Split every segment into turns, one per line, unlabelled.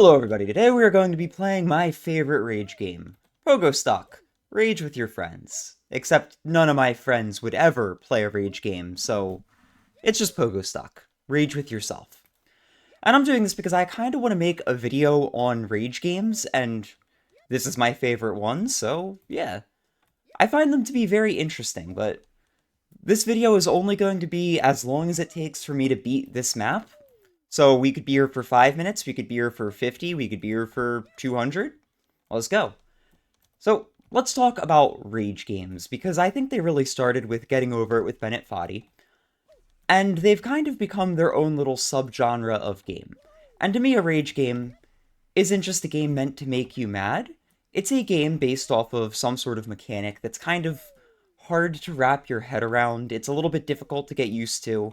Hello everybody, today we are going to be playing my favorite rage game, Pogostuck, Rage with your friends. Except none of my friends would ever play a rage game, so it's just Pogostuck, Rage with yourself. And I'm doing this because I kind of want to make a video on rage games, and this is my favorite one, so yeah. I find them to be very interesting, but this video is only going to be as long as it takes for me to beat this map. So we could be here for 5 minutes, we could be here for 50, we could be here for 200. Let's go. So let's talk about rage games, because I think they really started with Getting Over It with Bennett Foddy, and they've kind of become their own little subgenre of game. And to me, a rage game isn't just a game meant to make you mad, it's a game based off of some sort of mechanic that's kind of hard to wrap your head around, it's a little bit difficult to get used to,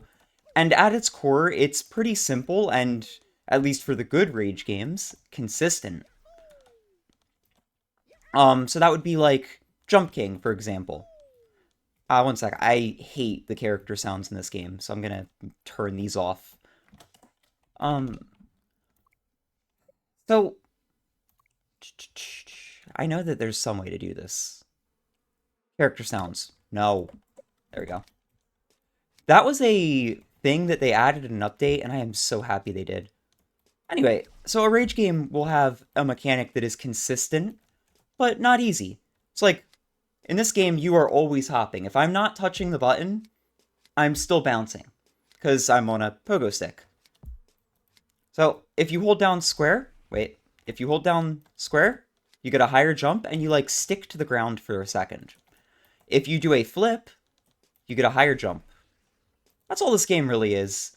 and at its core, it's pretty simple and, at least for the good rage games, consistent. So that would be like Jump King, for example. One sec. I hate the character sounds in this game, so I'm gonna turn these off. Um, so I know that there's some way to do this. Character sounds. No. There we go. That was a thing that they added in an update, and I am so happy they did. Anyway, so a rage game will have a mechanic that is consistent, but not easy. It's like, in this game, you are always hopping. If I'm not touching the button, I'm still bouncing, because I'm on a pogo stick. So, if you hold down square, if you hold down square, you get a higher jump, and you, like, stick to the ground for a second. If you do a flip, you get a higher jump. That's all this game really is.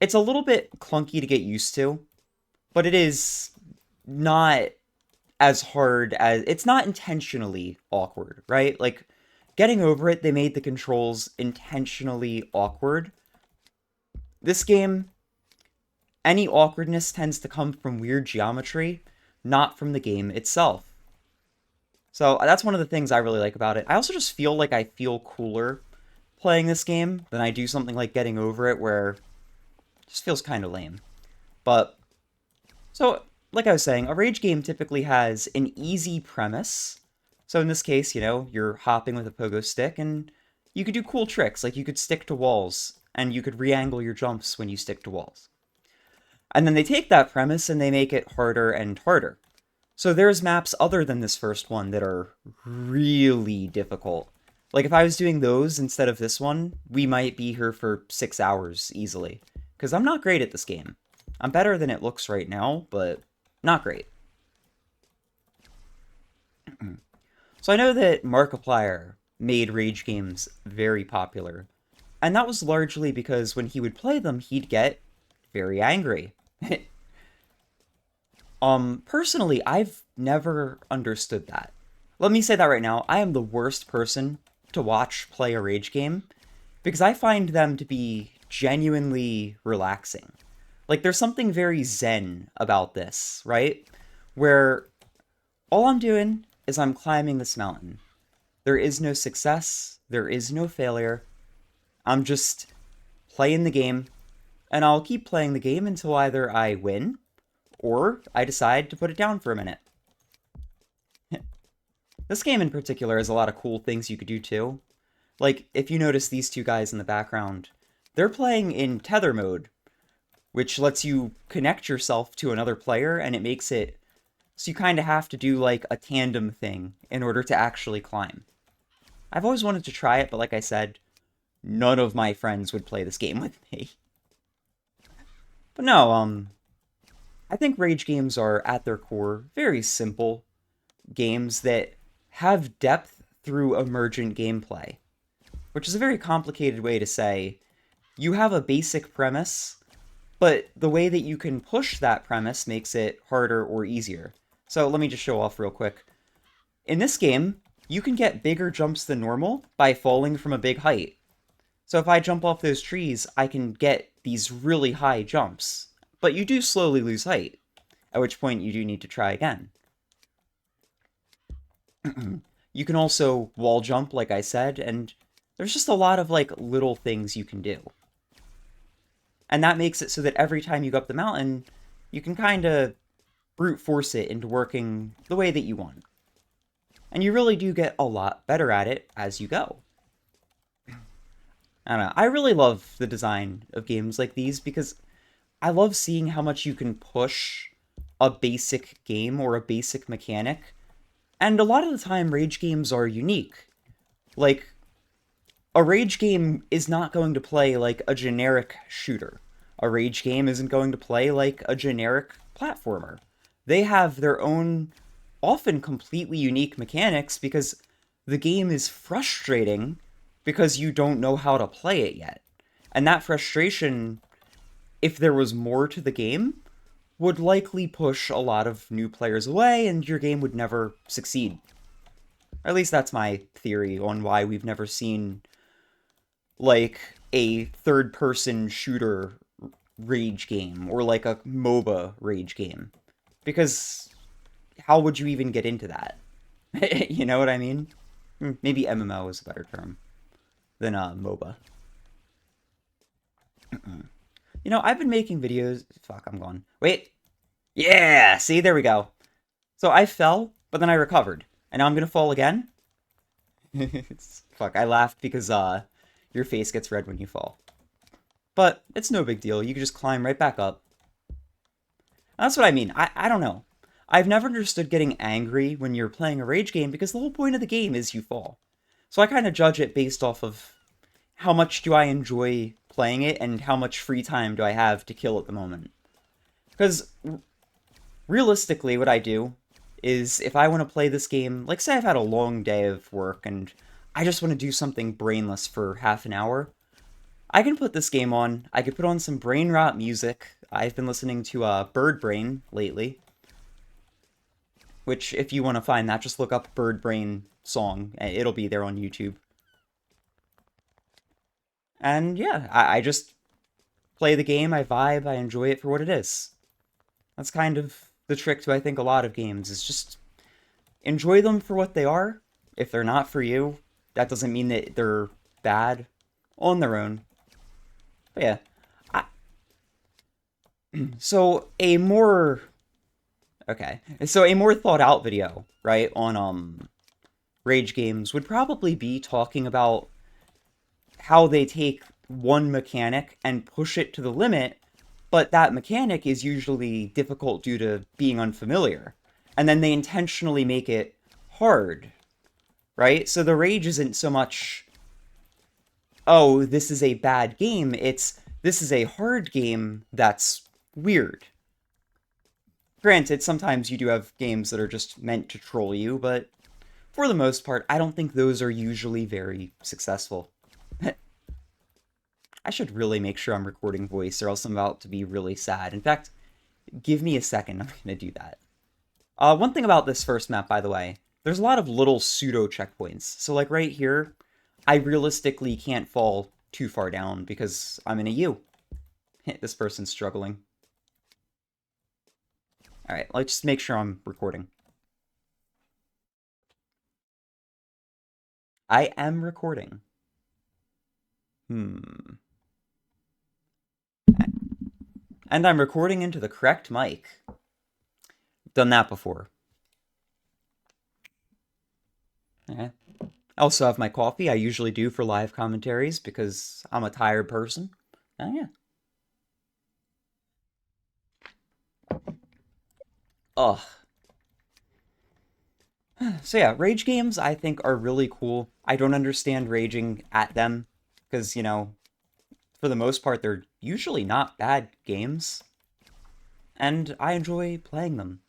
It's a little bit clunky to get used to, but it is not as hard as... It's not intentionally awkward, right? Like, Getting Over It, they made the controls intentionally awkward. This game, any awkwardness tends to come from weird geometry, not from the game itself. So that's one of the things I really like about it. I also just feel like I feel cooler playing this game than I do something like Getting Over It, where it just feels kind of lame. But, so, like I was saying, a rage game typically has an easy premise. So in this case, you know, you're hopping with a pogo stick, and you could do cool tricks, like you could stick to walls, and you could re-angle your jumps when you stick to walls. And then they take that premise and they make it harder and harder. So there's maps other than this first one that are really difficult. Like, if I was doing those instead of this one, we might be here for 6 hours easily. Because I'm not great at this game. I'm better than it looks right now, but not great. So I know that Markiplier made rage games very popular. And that was largely because when he would play them, he'd get very angry. Personally, I've never understood that. Let me say that right now, I am the worst person to watch play a rage game, because I find them to be genuinely relaxing. Like, there's something very zen about this, right? Where all I'm doing is I'm climbing this mountain. There is no success, there is no failure. I'm just playing the game, and I'll keep playing the game until either I win, or I decide to put it down for a minute. This game in particular has a lot of cool things you could do too. Like, if you notice these two guys in the background, they're playing in tether mode, which lets you connect yourself to another player, and it makes it so you kind of have to do like a tandem thing in order to actually climb. I've always wanted to try it, but like I said, none of my friends would play this game with me. But no, I think rage games are, at their core, very simple games that have depth through emergent gameplay. Which is a very complicated way to say, you have a basic premise, but the way that you can push that premise makes it harder or easier. So let me just show off real quick. In this game, you can get bigger jumps than normal by falling from a big height. So if I jump off those trees, I can get these really high jumps. But you do slowly lose height, at which point you do need to try again. You can also wall jump, like I said, and there's just a lot of, like, little things you can do. And that makes it so that every time you go up the mountain, you can kind of brute force it into working the way that you want. And you really do get a lot better at it as you go. I don't know. I really love the design of games like these because I love seeing how much you can push a basic game or a basic mechanic. And a lot of the time, rage games are unique. Like, a rage game is not going to play like a generic shooter. A rage game isn't going to play like a generic platformer. They have their own, often completely unique mechanics because the game is frustrating because you don't know how to play it yet. And that frustration, if there was more to the game, would likely push a lot of new players away and your game would never succeed. Or at least that's my theory on why we've never seen like a third-person shooter rage game or like a MOBA rage game. Because how would you even get into that? You know what I mean? Maybe MMO is a better term than MOBA. You know, I've been making videos. Fuck, I'm gone. Wait. Yeah, see, there we go. So I fell, but then I recovered. And now I'm gonna fall again? Fuck, I laughed because your face gets red when you fall. But it's no big deal. You can just climb right back up. That's what I mean. I don't know. I've never understood getting angry when you're playing a rage game because the whole point of the game is you fall. So I kind of judge it based off of how much do I enjoy playing it and how much free time do I have to kill at the moment. Because realistically, what I do is if I want to play this game, like say I've had a long day of work and I just want to do something brainless for half an hour, I can put this game on. I could put on some brain rot music. I've been listening to Bird Brain lately, which if you want to find that, just look up Bird Brain song. It'll be there on YouTube. And yeah, I just play the game, I vibe, I enjoy it for what it is. That's kind of the trick to, I think, a lot of games, is just enjoy them for what they are. If they're not for you, that doesn't mean that they're bad on their own. But yeah. I, so a more... Okay. So a more thought out video, right, on rage games would probably be talking about how they take one mechanic and push it to the limit, but that mechanic is usually difficult due to being unfamiliar. And then they intentionally make it hard, right? So the rage isn't so much, oh, this is a bad game, it's, this is a hard game that's weird. Granted, sometimes you do have games that are just meant to troll you, but for the most part, I don't think those are usually very successful. I should really make sure I'm recording voice, or else I'm about to be really sad. In fact, give me a second, I'm gonna do that. One thing about this first map, by the way, there's a lot of little pseudo checkpoints. So like right here, I realistically can't fall too far down because I'm in a U. This person's struggling. Alright, let's just make sure I'm recording. I am recording. And I'm recording into the correct mic. Done that before. Okay. I also have my coffee. I usually do for live commentaries because I'm a tired person. Oh, yeah. Ugh. So yeah, rage games I think are really cool. I don't understand raging at them because, you know, for the most part, they're usually not bad games. And I enjoy playing them.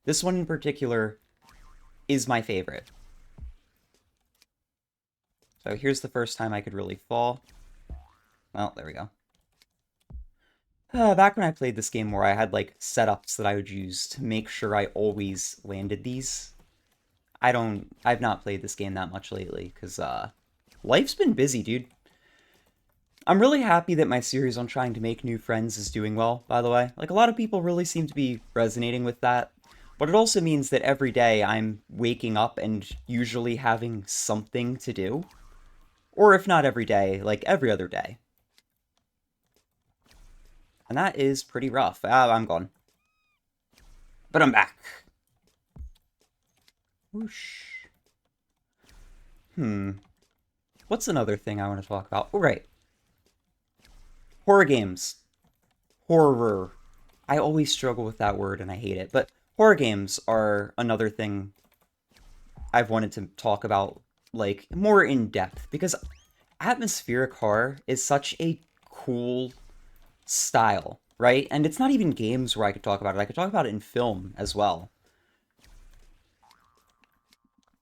This one in particular is my favorite. So here's the first time I could really fall. Well, there we go. Back when I played this game more, I had like setups that I would use to make sure I always landed these. I've not played this game that much lately, because life's been busy, dude. I'm really happy that my series on trying to make new friends is doing well, by the way. Like, a lot of people really seem to be resonating with that. But it also means that every day I'm waking up and usually having something to do. Or if not every day, like every other day. And that is pretty rough. Ah, I'm gone. But I'm back. Whoosh. What's another thing I want to talk about? Oh, right. Horror games. Horror. I always struggle with that word and I hate it. But horror games are another thing I've wanted to talk about, like, more in depth. Because atmospheric horror is such a cool style, right? And it's not even games where I could talk about it. I could talk about it in film as well.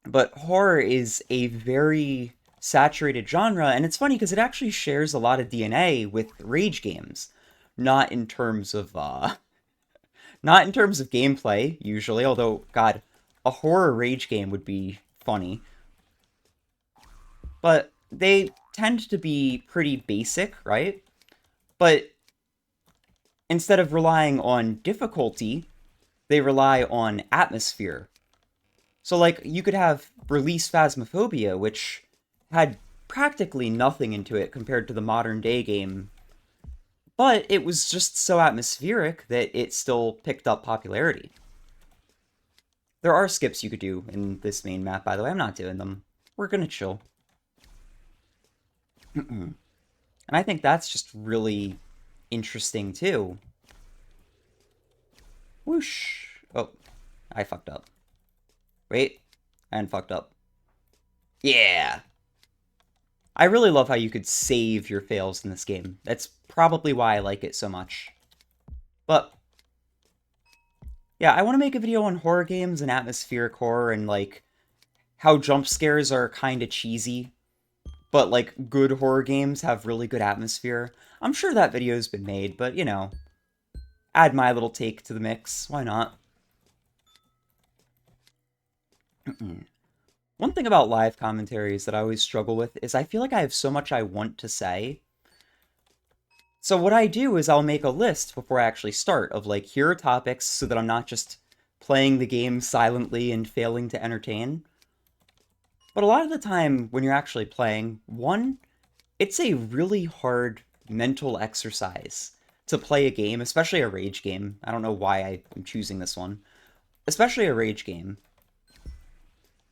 But horror is a very saturated genre, and it's funny because it actually shares a lot of DNA with rage games. Not in terms of not in terms of gameplay, usually, although god, a horror rage game would be funny. But they tend to be pretty basic, right? But instead of relying on difficulty, they rely on atmosphere. So, like, you could have Release Phasmophobia, which had practically nothing into it compared to the modern day game, but it was just so atmospheric that it still picked up popularity. There are skips you could do in this main map, by the way. I'm not doing them. We're gonna chill. And I think that's just really interesting, too. Whoosh. Oh, I fucked up. Wait, and fucked up. Yeah! I really love how you could save your fails in this game. That's probably why I like it so much. But, yeah, I want to make a video on horror games and atmospheric horror and, like, how jump scares are kind of cheesy, but, like, good horror games have really good atmosphere. I'm sure that video's been made, but, you know, add my little take to the mix. Why not? One thing about live commentaries that I always struggle with is I feel like I have so much I want to say. So what I do is I'll make a list before I actually start of like, here are topics so that I'm not just playing the game silently and failing to entertain. But a lot of the time when you're actually playing, one, it's a really hard mental exercise to play a game, especially a rage game. I don't know why I'm choosing this one. Especially a rage game,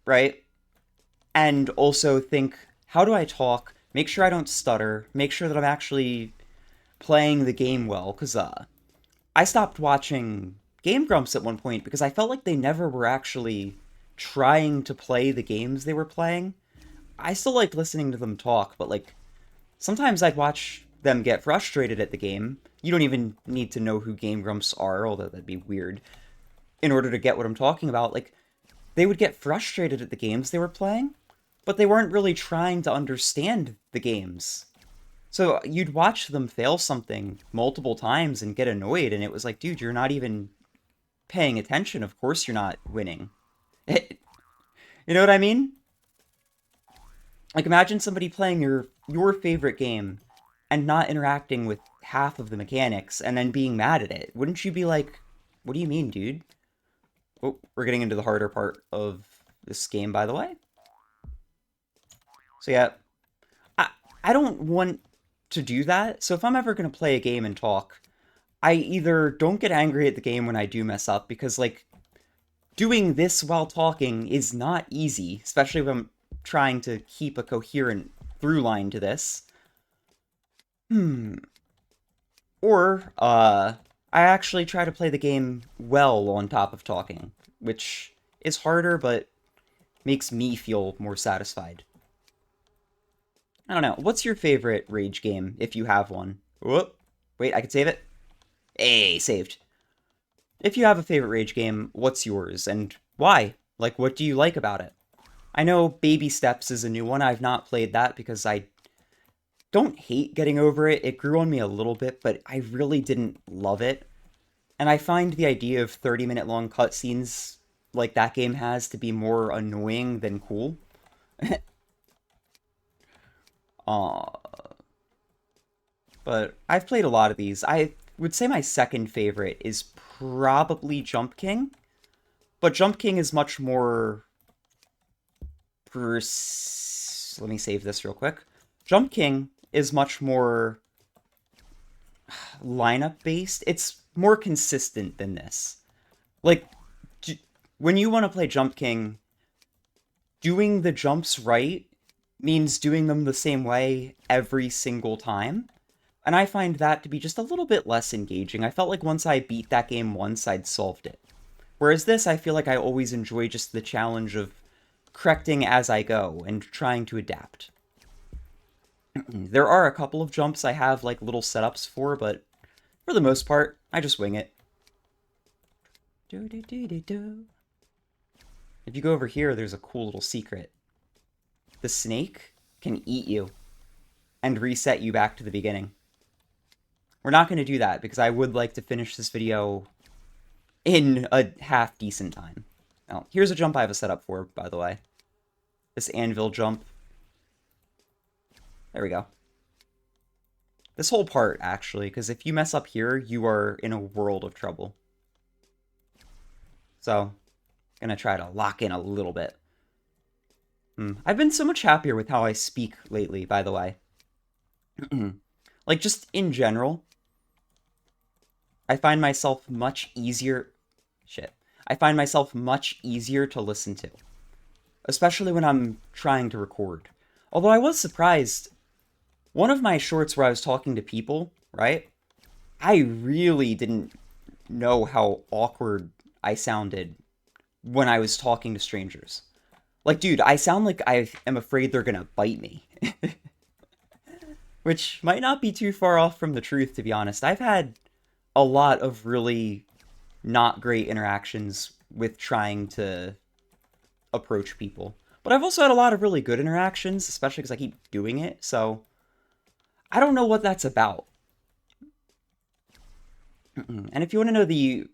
right? And also think, how do I talk? Make sure I don't stutter. Make sure that I'm actually playing the game well. Because I stopped watching Game Grumps at one point because I felt like they never were actually trying to play the games they were playing. I still like listening to them talk, but like sometimes I'd watch them get frustrated at the game. You don't even need to know who Game Grumps are, although that'd be weird, in order to get what I'm talking about. Like, they would get frustrated at the games they were playing, but they weren't really trying to understand the games. So you'd watch them fail something multiple times and get annoyed, and it was like, dude, you're not even paying attention. Of course you're not winning. You know what I mean? Like, imagine somebody playing your favorite game and not interacting with half of the mechanics and then being mad at it. Wouldn't you be like, what do you mean, dude? Oh, we're getting into the harder part of this game, by the way. So yeah, I, I don't want to do that. So if I'm ever going to play a game and talk, I either don't get angry at the game when I do mess up, because, like, doing this while talking is not easy, especially if I'm trying to keep a coherent through line to this. Or, I actually try to play the game well on top of talking, which is harder, but makes me feel more satisfied. I don't know. What's your favorite Rage game, if you have one? Whoop. Wait, I can save it? Hey, saved. If you have a favorite Rage game, what's yours, and why? Like, what do you like about it? I know Baby Steps is a new one. I've not played that because I don't hate getting over it. It grew on me a little bit, but I really didn't love it. And I find the idea of 30-minute long cutscenes like that game has to be more annoying than cool. Aw. But I've played a lot of these. I would say my second favorite is probably Jump King. But Jump King is much more... Let me save this real quick. Jump King is much more lineup based. It's more consistent than this. Like, when you want to play Jump King, doing the jumps right means doing them the same way every single time. And I find that to be just a little bit less engaging. I felt like once I beat that game once, I'd solved it. Whereas this, I feel like I always enjoy just the challenge of correcting as I go and trying to adapt. There are a couple of jumps I have like little setups for, but for the most part, I just wing it. If you go over here, there's a cool little secret. The snake can eat you and reset you back to the beginning. We're not going to do that because I would like to finish this video in a half-decent time. Now, here's a jump I have a setup for, by the way. This anvil jump. There we go. This whole part, actually, because if you mess up here, you are in a world of trouble. So, gonna try to lock in a little bit. I've been so much happier with how I speak lately, by the way. Like, just in general, I find myself much easier... Shit. I find myself much easier to listen to. Especially when I'm trying to record. Although I was surprised. One of my shorts where I was talking to people, right? I really didn't know how awkward I sounded when I was talking to strangers. Like, dude, I sound like I am afraid they're gonna bite me. Which might not be too far off from the truth, to be honest. I've had a lot of really not great interactions with trying to approach people. But I've also had a lot of really good interactions, especially because I keep doing it, so I don't know what that's about. And if you want to know the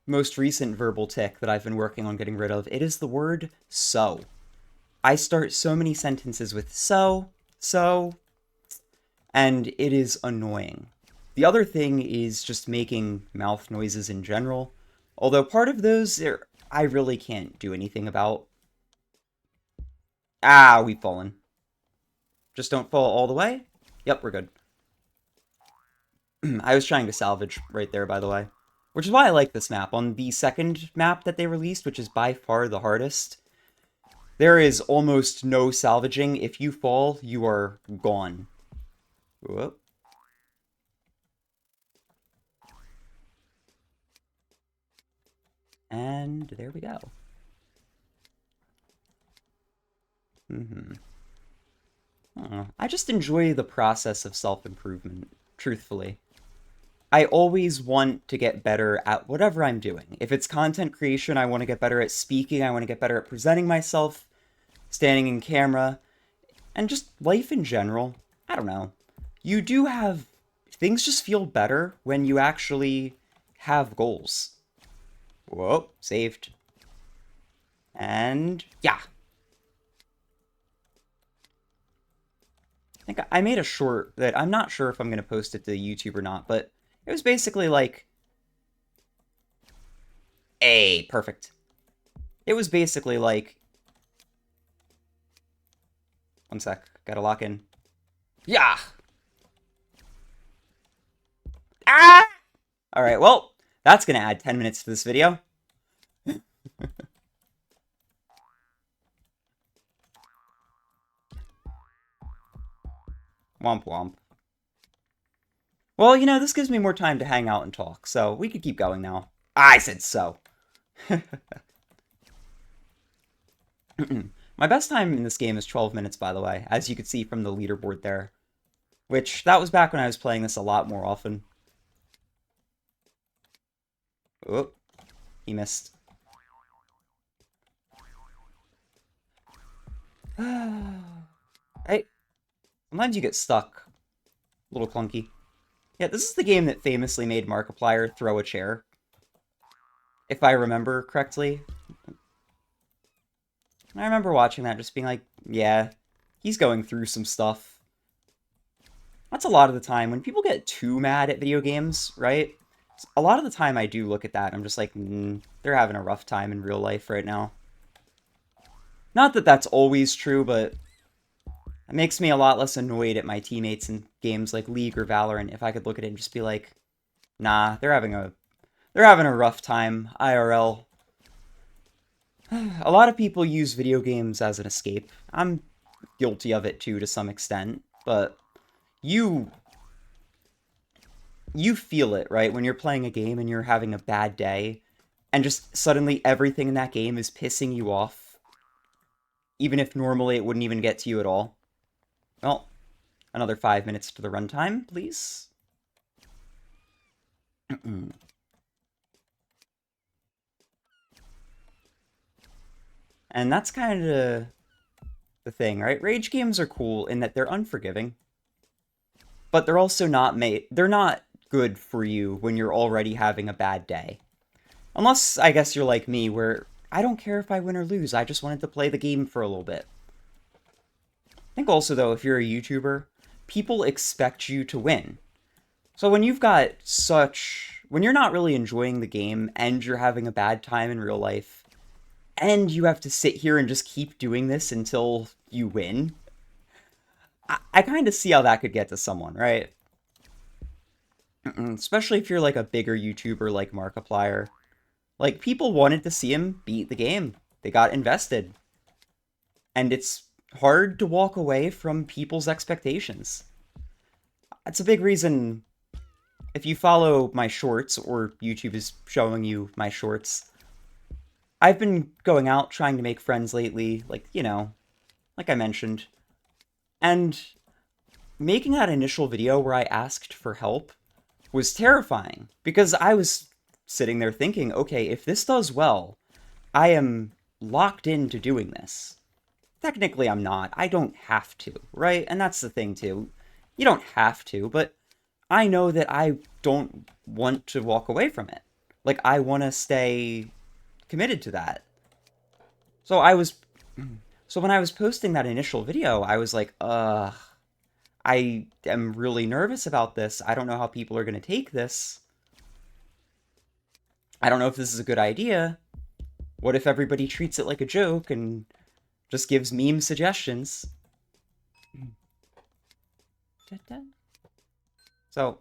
most recent verbal tick that I've been working on getting rid of, it is the word so. I start so many sentences with so, and it is annoying. The other thing is just making mouth noises in general, although part of those I really can't do anything about. Ah, we've fallen. Just don't fall all the way. Yep, we're good. I was trying to salvage right there, by the way. Which is why I like this map. On the second map that they released, which is by far the hardest, there is almost no salvaging. If you fall, you are gone. Whoop. And there we go. I just enjoy the process of self-improvement, truthfully. I always want to get better at whatever I'm doing. If it's content creation, I want to get better at speaking, I want to get better at presenting myself, standing in camera, and just life in general. I don't know. You do have... Things just feel better when you actually have goals. Whoa, saved. And yeah. I think I made a short that I'm not sure if I'm going to post it to YouTube or not, but it was basically like... Hey, perfect. It was basically like... One sec, gotta lock in. Yeah! Ah! Alright, well, that's gonna add 10 minutes to this video. Womp womp. Well, you know, this gives me more time to hang out and talk, so we could keep going now. I said so. My best time in this game is 12 minutes, by the way, as you could see from the leaderboard there. Which, that was back when I was playing this a lot more often. Oop. He missed. Hey. Sometimes you get stuck. A little clunky. Yeah, this is the game that famously made Markiplier throw a chair. If I remember correctly. I remember watching that, just being like, yeah, he's going through some stuff. That's a lot of the time. When people get too mad at video games, right? A lot of the time I do look at that and I'm just like, they're having a rough time in real life right now. Not that that's always true, but it makes me a lot less annoyed at my teammates in games like League or Valorant if I could look at it and just be like, nah, they're having a they're having a rough time, IRL. A lot of people use video games as an escape. I'm guilty of it too to some extent, but you you feel it, right? When you're playing a game and you're having a bad day and just suddenly everything in that game is pissing you off, even if normally it wouldn't even get to you at all. Well, another 5 minutes to the runtime, please. And that's kind of the thing, right? Rage games are cool in that they're unforgiving, but they're also not made, they're not good for you when you're already having a bad day. Unless, I guess you're like me, where I don't care if I win or lose, I just wanted to play the game for a little bit. I think also, though, if you're a YouTuber, people expect you to win. So when you've got such, when you're not really enjoying the game and you're having a bad time in real life, and you have to sit here and just keep doing this until you win, I kind of see how that could get to someone, right? Especially if you're like a bigger YouTuber like Markiplier. Like, people wanted to see him beat the game. They got invested. And it's hard to walk away from people's expectations. That's a big reason, if you follow my shorts, or YouTube is showing you my shorts, I've been going out trying to make friends lately, like, like I mentioned. And making that initial video where I asked for help was terrifying, because I was sitting there thinking, okay, if this does well, I am locked into doing this. Technically, I'm not. I don't have to, right? And that's the thing, too. You don't have to, but I know that I don't want to walk away from it. Like, I want to stay committed to that. So I was... So when I was posting that initial video, I was like, I am really nervous about this. I don't know how people are going to take this. I don't know if this is a good idea. What if everybody treats it like a joke and just gives meme suggestions? So,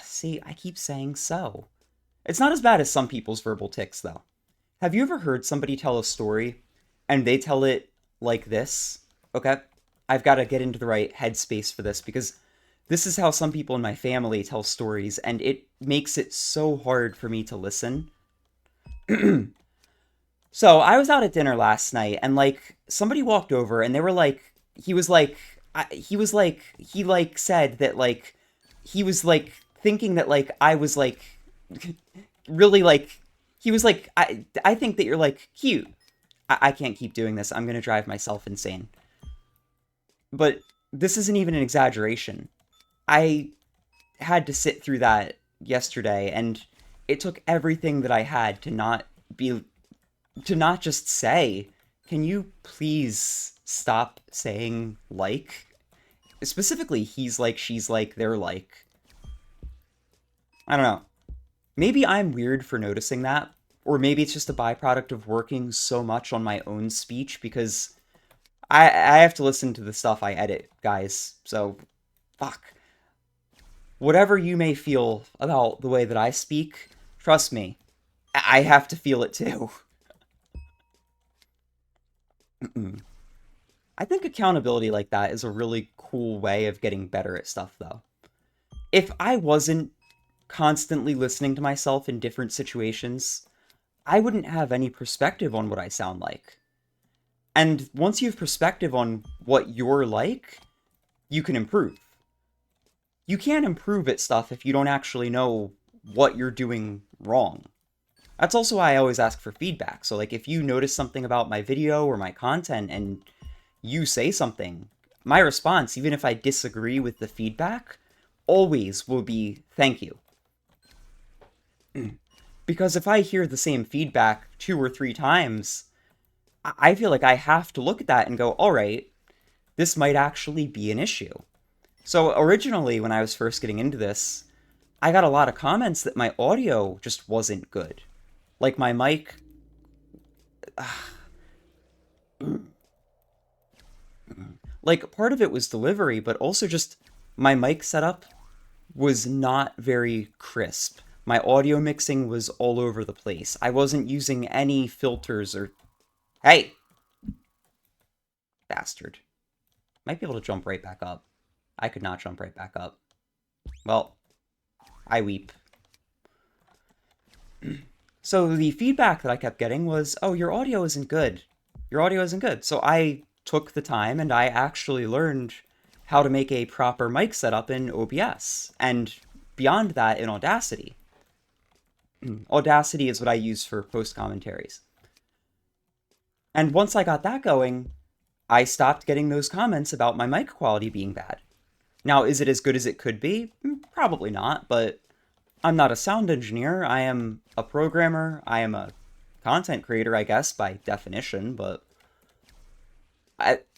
see, I keep saying so. It's not as bad as some people's verbal tics, though. Have you ever heard somebody tell a story and they tell it like this? Okay, I've got to get into the right headspace for this, because this is how some people in my family tell stories, and it makes it so hard for me to listen. So I was out at dinner last night, and like somebody walked over, and they were like, he was like, he like said that like he was like thinking that like I was like really like he was like I think that you're like cute. I can't keep doing this. I'm gonna drive myself insane. But this isn't even an exaggeration. I had to sit through that yesterday, and it took everything that I had be to not just say, can you please stop saying like? Specifically, he's like, she's like, they're like. I don't know. Maybe I'm weird for noticing that, or maybe it's just a byproduct of working so much on my own speech, because I have to listen to the stuff I edit, guys. So, fuck. Whatever you may feel about the way that I speak, trust me, I have to feel it too. I think accountability like that is a really cool way of getting better at stuff, though. If I wasn't constantly listening to myself in different situations, I wouldn't have any perspective on what I sound like. And once you have perspective on what you're like, you can improve. You can't improve at stuff if you don't actually know what you're doing wrong. That's also why I always ask for feedback. So like if you notice something about my video or my content and you say something, my response, even if I disagree with the feedback, always will be thank you. Because if I hear the same feedback 2 or 3 times, I feel like I have to look at that and go, all right, this might actually be an issue. So originally, when I was first getting into this, I got a lot of comments that my audio just wasn't good. Like my mic... Like, part of it was delivery, but also just my mic setup was not very crisp. My audio mixing was all over the place. I wasn't using any filters or... Hey! Bastard. Might be able to jump right back up. I could not jump right back up. Well, I weep. So the feedback that I kept getting was, oh, your audio isn't good. Your audio isn't good. So I took the time and I actually learned how to make a proper mic setup in OBS. And beyond that, in Audacity. Audacity is what I use for post commentaries. And once I got that going, I stopped getting those comments about my mic quality being bad. Now, is it as good as it could be? Probably not, but I'm not a sound engineer. I am a programmer. I am a content creator, I guess, by definition, but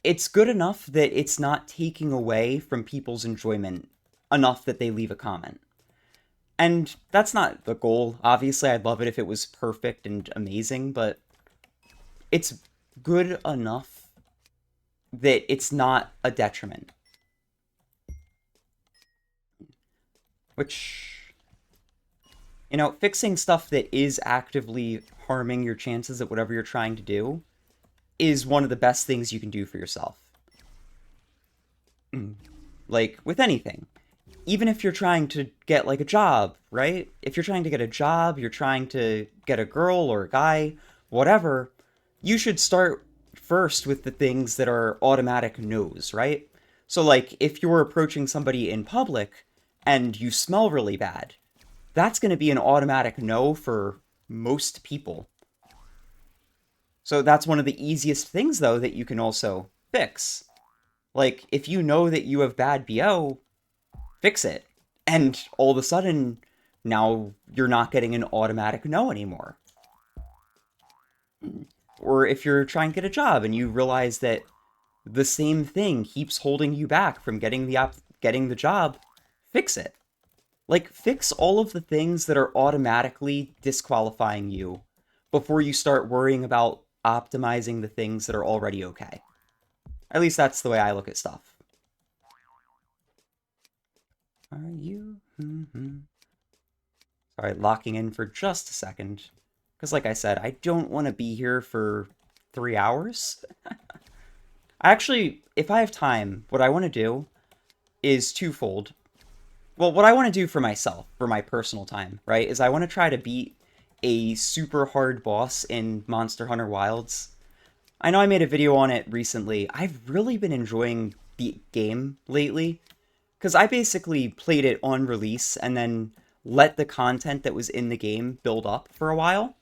it's good enough that it's not taking away from people's enjoyment enough that they leave a comment. And that's not the goal. Obviously, I'd love it if it was perfect and amazing, but it's good enough that it's not a detriment. Which, you know, fixing stuff that is actively harming your chances at whatever you're trying to do is one of the best things you can do for yourself. Like, with anything. Even if you're trying to get, like, a job, right? If you're trying to get a job, you're trying to get a girl or a guy, whatever, you should start first with the things that are automatic no's, right? So, like, if you're approaching somebody in public and you smell really bad, that's going to be an automatic no for most people. So that's one of the easiest things, though, that you can also fix. Like, if you know that you have bad BO, fix it. And all of a sudden, now you're not getting an automatic no anymore. Or if you're trying to get a job and you realize that the same thing keeps holding you back from getting the job, fix it. Like, fix all of the things that are automatically disqualifying you before you start worrying about optimizing the things that are already okay. At least that's the way I look at stuff. Are you? Sorry, locking in for just a second. Because like I said, I don't want to be here for 3 hours. Actually, if I have time, what I want to do is twofold. Well, what I want to do for myself, for my personal time, right, is I want to try to beat a super hard boss in Monster Hunter Wilds. I know I made a video on it recently. I've really been enjoying the game lately, because I basically played it on release and then let the content that was in the game build up for a while.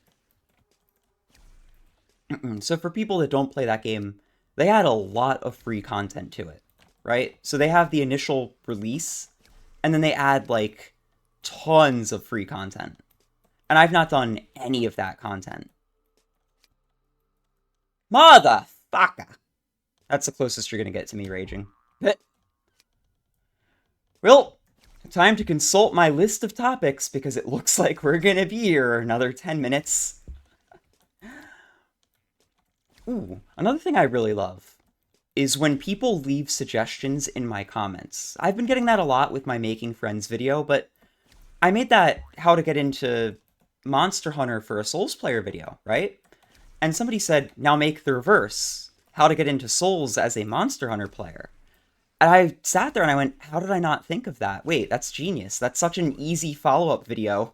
So for people that don't play that game, they add a lot of free content to it, right? So they have the initial release, and then they add, like, tons of free content. And I've not done any of that content. Motherfucker! That's the closest you're gonna get to me raging. Well, time to consult my list of topics, because it looks like we're gonna be here another 10 minutes. Ooh, another thing I really love is when people leave suggestions in my comments. I've been getting that a lot with my Making Friends video, but I made that how to get into Monster Hunter for a Souls player video, right? And somebody said, now make the reverse, how to get into Souls as a Monster Hunter player. And I sat there and I went, how did I not think of that? Wait, that's genius. That's such an easy follow-up video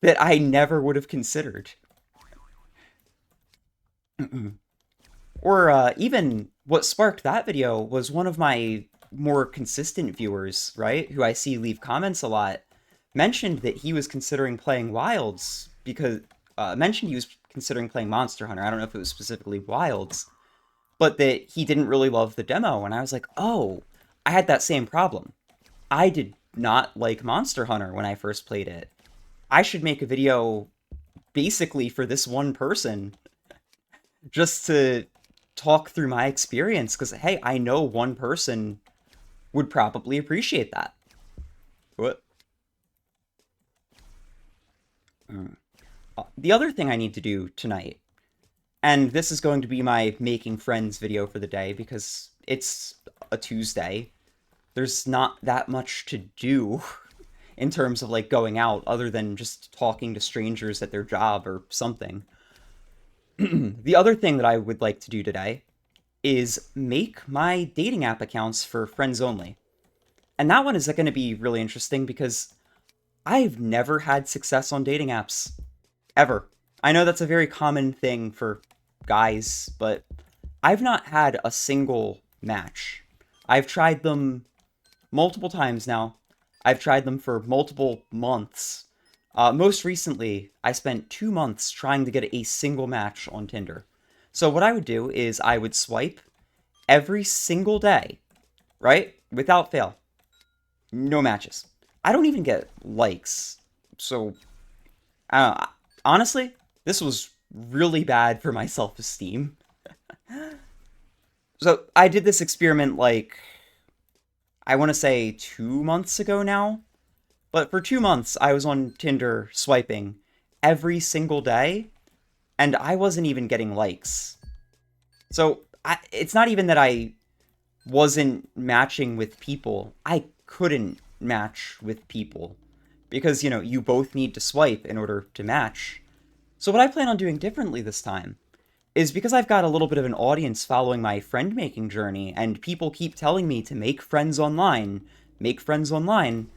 that I never would have considered. Or even what sparked that video was one of my more consistent viewers, right, who I see leave comments a lot, mentioned that he was considering playing Wilds because mentioned he was considering playing Monster Hunter. I don't know if it was specifically Wilds, but that he didn't really love the demo. And I was like, oh, I had that same problem. I did not like Monster Hunter when I first played it. I should make a video basically for this one person just to talk through my experience, because, hey, I know one person would probably appreciate that. What? The other thing I need to do tonight, and this is going to be my Making Friends video for the day, because it's a Tuesday. There's not that much to do in terms of like going out other than just talking to strangers at their job or something. The other thing that I would like to do today is make my dating app accounts for friends only. And that one is going to be really interesting because I've never had success on dating apps. Ever. I know that's a very common thing for guys, but I've not had a single match. I've tried them multiple times now. I've tried them for multiple months. Most recently, I spent 2 months trying to get a single match on Tinder. So what I would do is I would swipe every single day, right? Without fail. No matches. I don't even get likes. So, honestly, this was really bad for my self-esteem. So I did this experiment like, I want to say 2 months ago now. But for 2 months, I was on Tinder swiping every single day, and I wasn't even getting likes. So it's not even that I wasn't matching with people. I couldn't match with people because, you both need to swipe in order to match. So what I plan on doing differently this time is because I've got a little bit of an audience following my friend making journey, and people keep telling me to make friends online, make friends online.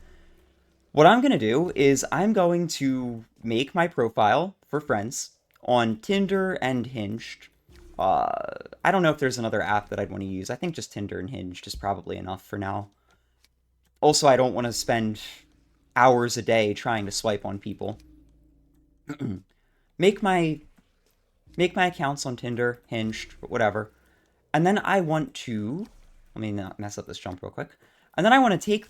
What I'm going to do is I'm going to make my profile for friends on Tinder and Hinged. I don't know if there's another app that I'd want to use. I think just Tinder and Hinged is probably enough for now. Also, I don't want to spend hours a day trying to swipe on people. make my make my accounts on Tinder, Hinged, whatever. And then I want to let me not mess up this jump real quick. And then I want to take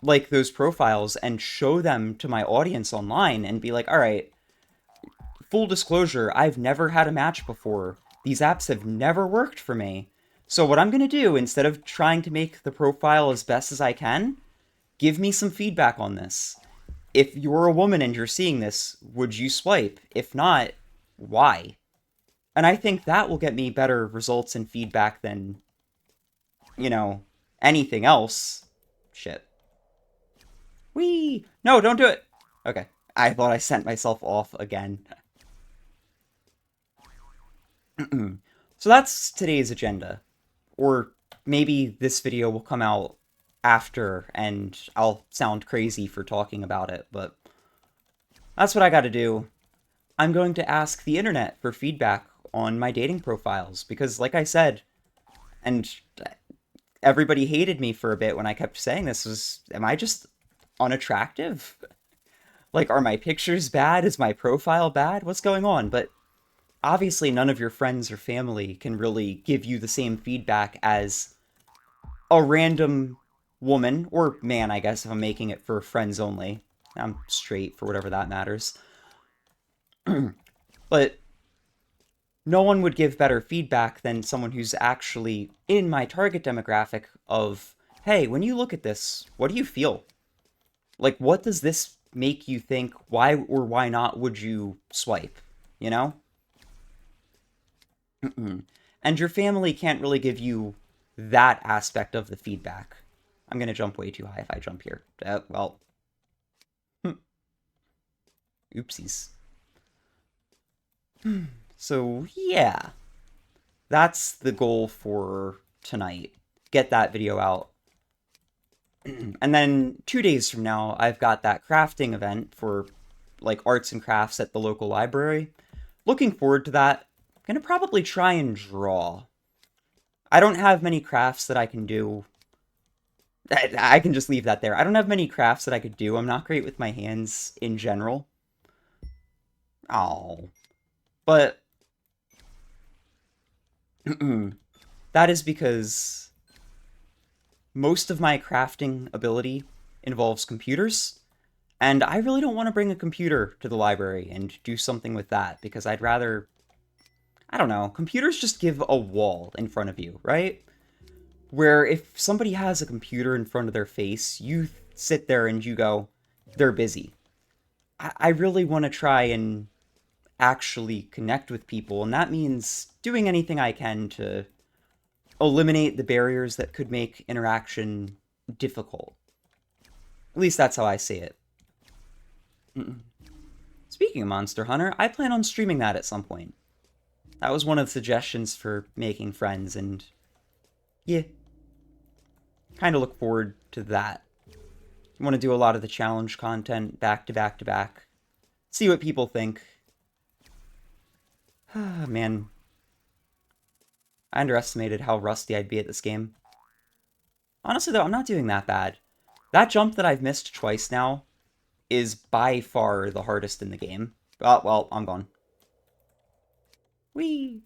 like those profiles and show them to my audience online and be like, all right, full disclosure, I've never had a match before. These apps have never worked for me. So what I'm going to do, instead of trying to make the profile as best as I can, give me some feedback on this. If you're a woman and you're seeing this, would you swipe? If not, why? And I think that will get me better results and feedback than, you know, anything else. Shit. Whee! No, don't do it! Okay. I thought I sent myself off again. So that's today's agenda. Or maybe this video will come out after and I'll sound crazy for talking about it, but that's what I gotta do. I'm going to ask the internet for feedback on my dating profiles because, like I said, and everybody hated me for a bit when I kept saying this, am I just unattractive? Like, are my pictures bad? Is my profile bad? What's going on? But obviously, none of your friends or family can really give you the same feedback as a random woman, or man, I guess, if I'm making it for friends only. I'm straight, for whatever that matters. But no one would give better feedback than someone who's actually in my target demographic of, hey, when you look at this, what do you feel? Like, what does this make you think? Why or why not would you swipe? You know? And your family can't really give you that aspect of the feedback. I'm going to jump way too high if I jump here. Well, oopsies. So, yeah. That's the goal for tonight. Get that video out. And then 2 days from now, I've got that crafting event for, like, arts and crafts at the local library. Looking forward to that. I'm gonna probably try and draw. I don't have many crafts that I can do. I can just leave that there. I don't have many crafts that I could do. I'm not great with my hands in general. Oh. But that is because most of my crafting ability involves computers, and I really don't want to bring a computer to the library and do something with that, because I'd rather, I don't know, computers just give a wall in front of you, right? Where if somebody has a computer in front of their face, you sit there and you go, they're busy. I really want to try and actually connect with people, and that means doing anything I can to eliminate the barriers that could make interaction difficult. At least that's how I see it. Mm-mm. Speaking of Monster Hunter, I plan on streaming that at some point. That was one of the suggestions for making friends, and yeah, kind of look forward to that. I want to do a lot of the challenge content back to back to back. See what people think. Ah, man. I underestimated how rusty I'd be at this game. Honestly, though, I'm not doing that bad. That jump that I've missed twice now is by far the hardest in the game. Oh, well, I'm gone. Whee!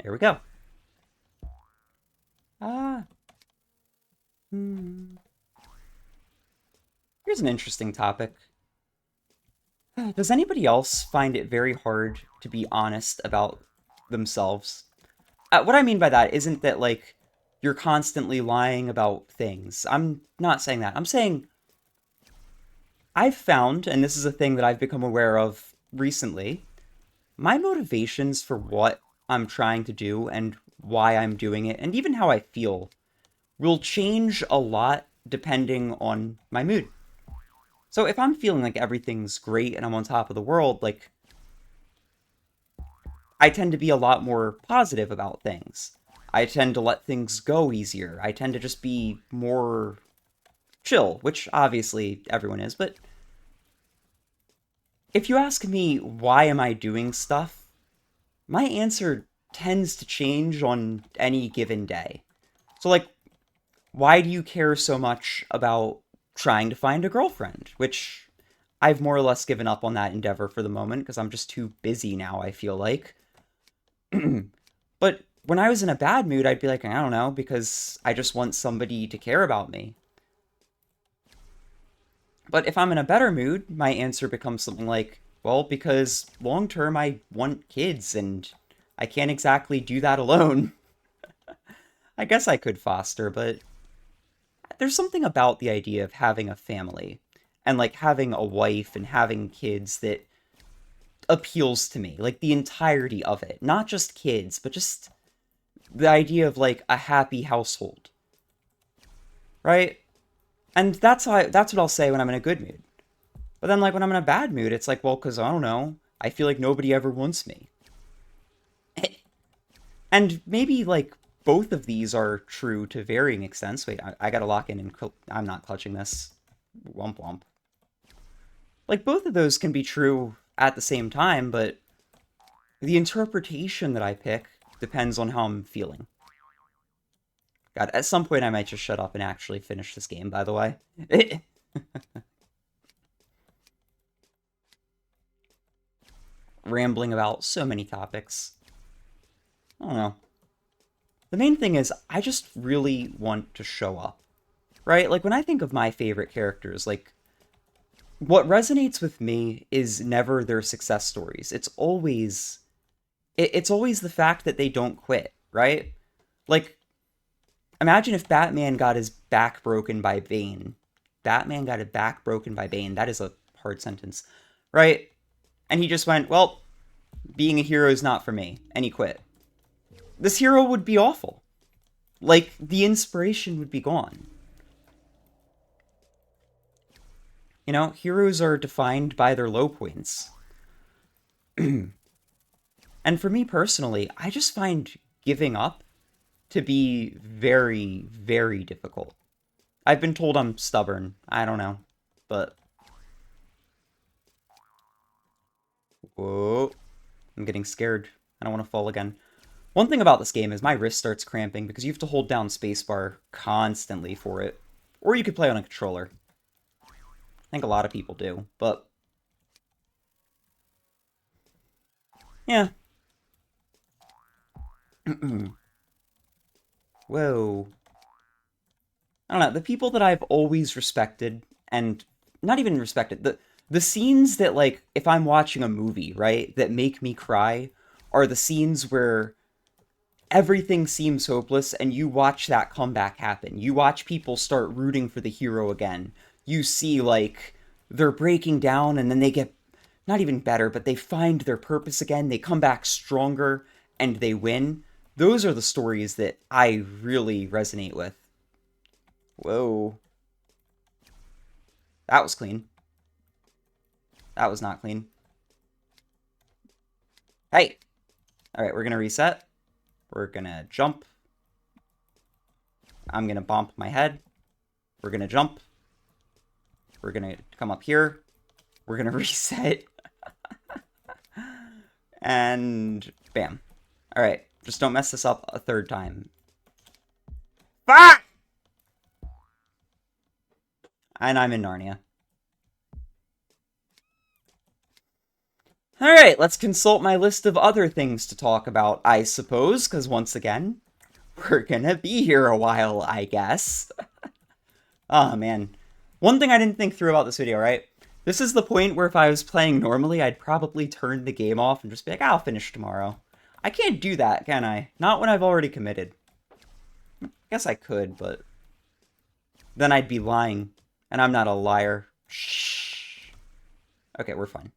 There we go. Ah. Hmm. Here's an interesting topic. Does anybody else find it very hard to be honest about themselves? What I mean by that isn't that, like, you're constantly lying about things. I'm not saying that. I'm saying I've found, and this is a thing that I've become aware of recently, my motivations for what I'm trying to do and why I'm doing it, and even how I feel, will change a lot depending on my mood. So if I'm feeling like everything's great and I'm on top of the world, like, I tend to be a lot more positive about things. I tend to let things go easier. I tend to just be more chill, which obviously everyone is, but if you ask me why am I doing stuff, my answer tends to change on any given day. So, like, why do you care so much about trying to find a girlfriend? Which I've more or less given up on that endeavor for the moment because I'm just too busy now, I feel like. But when I was in a bad mood, I'd be like, I don't know, because I just want somebody to care about me. But if I'm in a better mood, my answer becomes something like, well, because long term I want kids and I can't exactly do that alone. I guess I could foster, but there's something about the idea of having a family and like having a wife and having kids that appeals to me. Like the entirety of it. Not just kids, but just the idea of like a happy household. Right? And that's what I'll say when I'm in a good mood. But then like when I'm in a bad mood, it's like, well, cause I don't know. I feel like nobody ever wants me. And maybe like both of these are true to varying extents. Wait, I gotta lock in and I'm not clutching this. Womp womp. Like both of those can be true at the same time, but the interpretation that I pick depends on how I'm feeling. God, at some point I might just shut up and actually finish this game, by the way. Rambling about so many topics. I don't know. The main thing is, I just really want to show up. Right? Like, when I think of my favorite characters, like, what resonates with me is never their success stories. It's always the fact that they don't quit, right? Like, imagine if Batman got his back broken by Bane. Batman got his back broken by Bane. That is a hard sentence, right? And he just went, well, being a hero is not for me, and he quit. This hero would be awful. Like, the inspiration would be gone. You know, heroes are defined by their low points. And for me personally, I just find giving up to be very, very difficult. I've been told I'm stubborn. I don't know. But, whoa, I'm getting scared. I don't want to fall again. One thing about this game is my wrist starts cramping because you have to hold down spacebar constantly for it. Or you could play on a controller. I think a lot of people do, but yeah. Whoa. I don't know, the people that I've always respected, and not even respected, the scenes that, like, if I'm watching a movie, right, that make me cry, are the scenes where everything seems hopeless and you watch that comeback happen. You watch people start rooting for the hero again. You see, like, they're breaking down and then they get not even better, but they find their purpose again. They come back stronger and they win. Those are the stories that I really resonate with. Whoa. That was clean. That was not clean. Hey! Alright, we're gonna reset. We're gonna jump. I'm gonna bump my head. We're gonna jump. We're gonna come up here. We're gonna reset. And bam. Alright, just don't mess this up a third time. Fuck! And I'm in Narnia. Alright, let's consult my list of other things to talk about, I suppose, because once again, we're gonna be here a while, I guess. Oh, man. One thing I didn't think through about this video, right? This is the point where if I was playing normally, I'd probably turn the game off and just be like, I'll finish tomorrow. I can't do that, can I? Not when I've already committed. I guess I could, but then I'd be lying, and I'm not a liar. Shh. Okay, we're fine.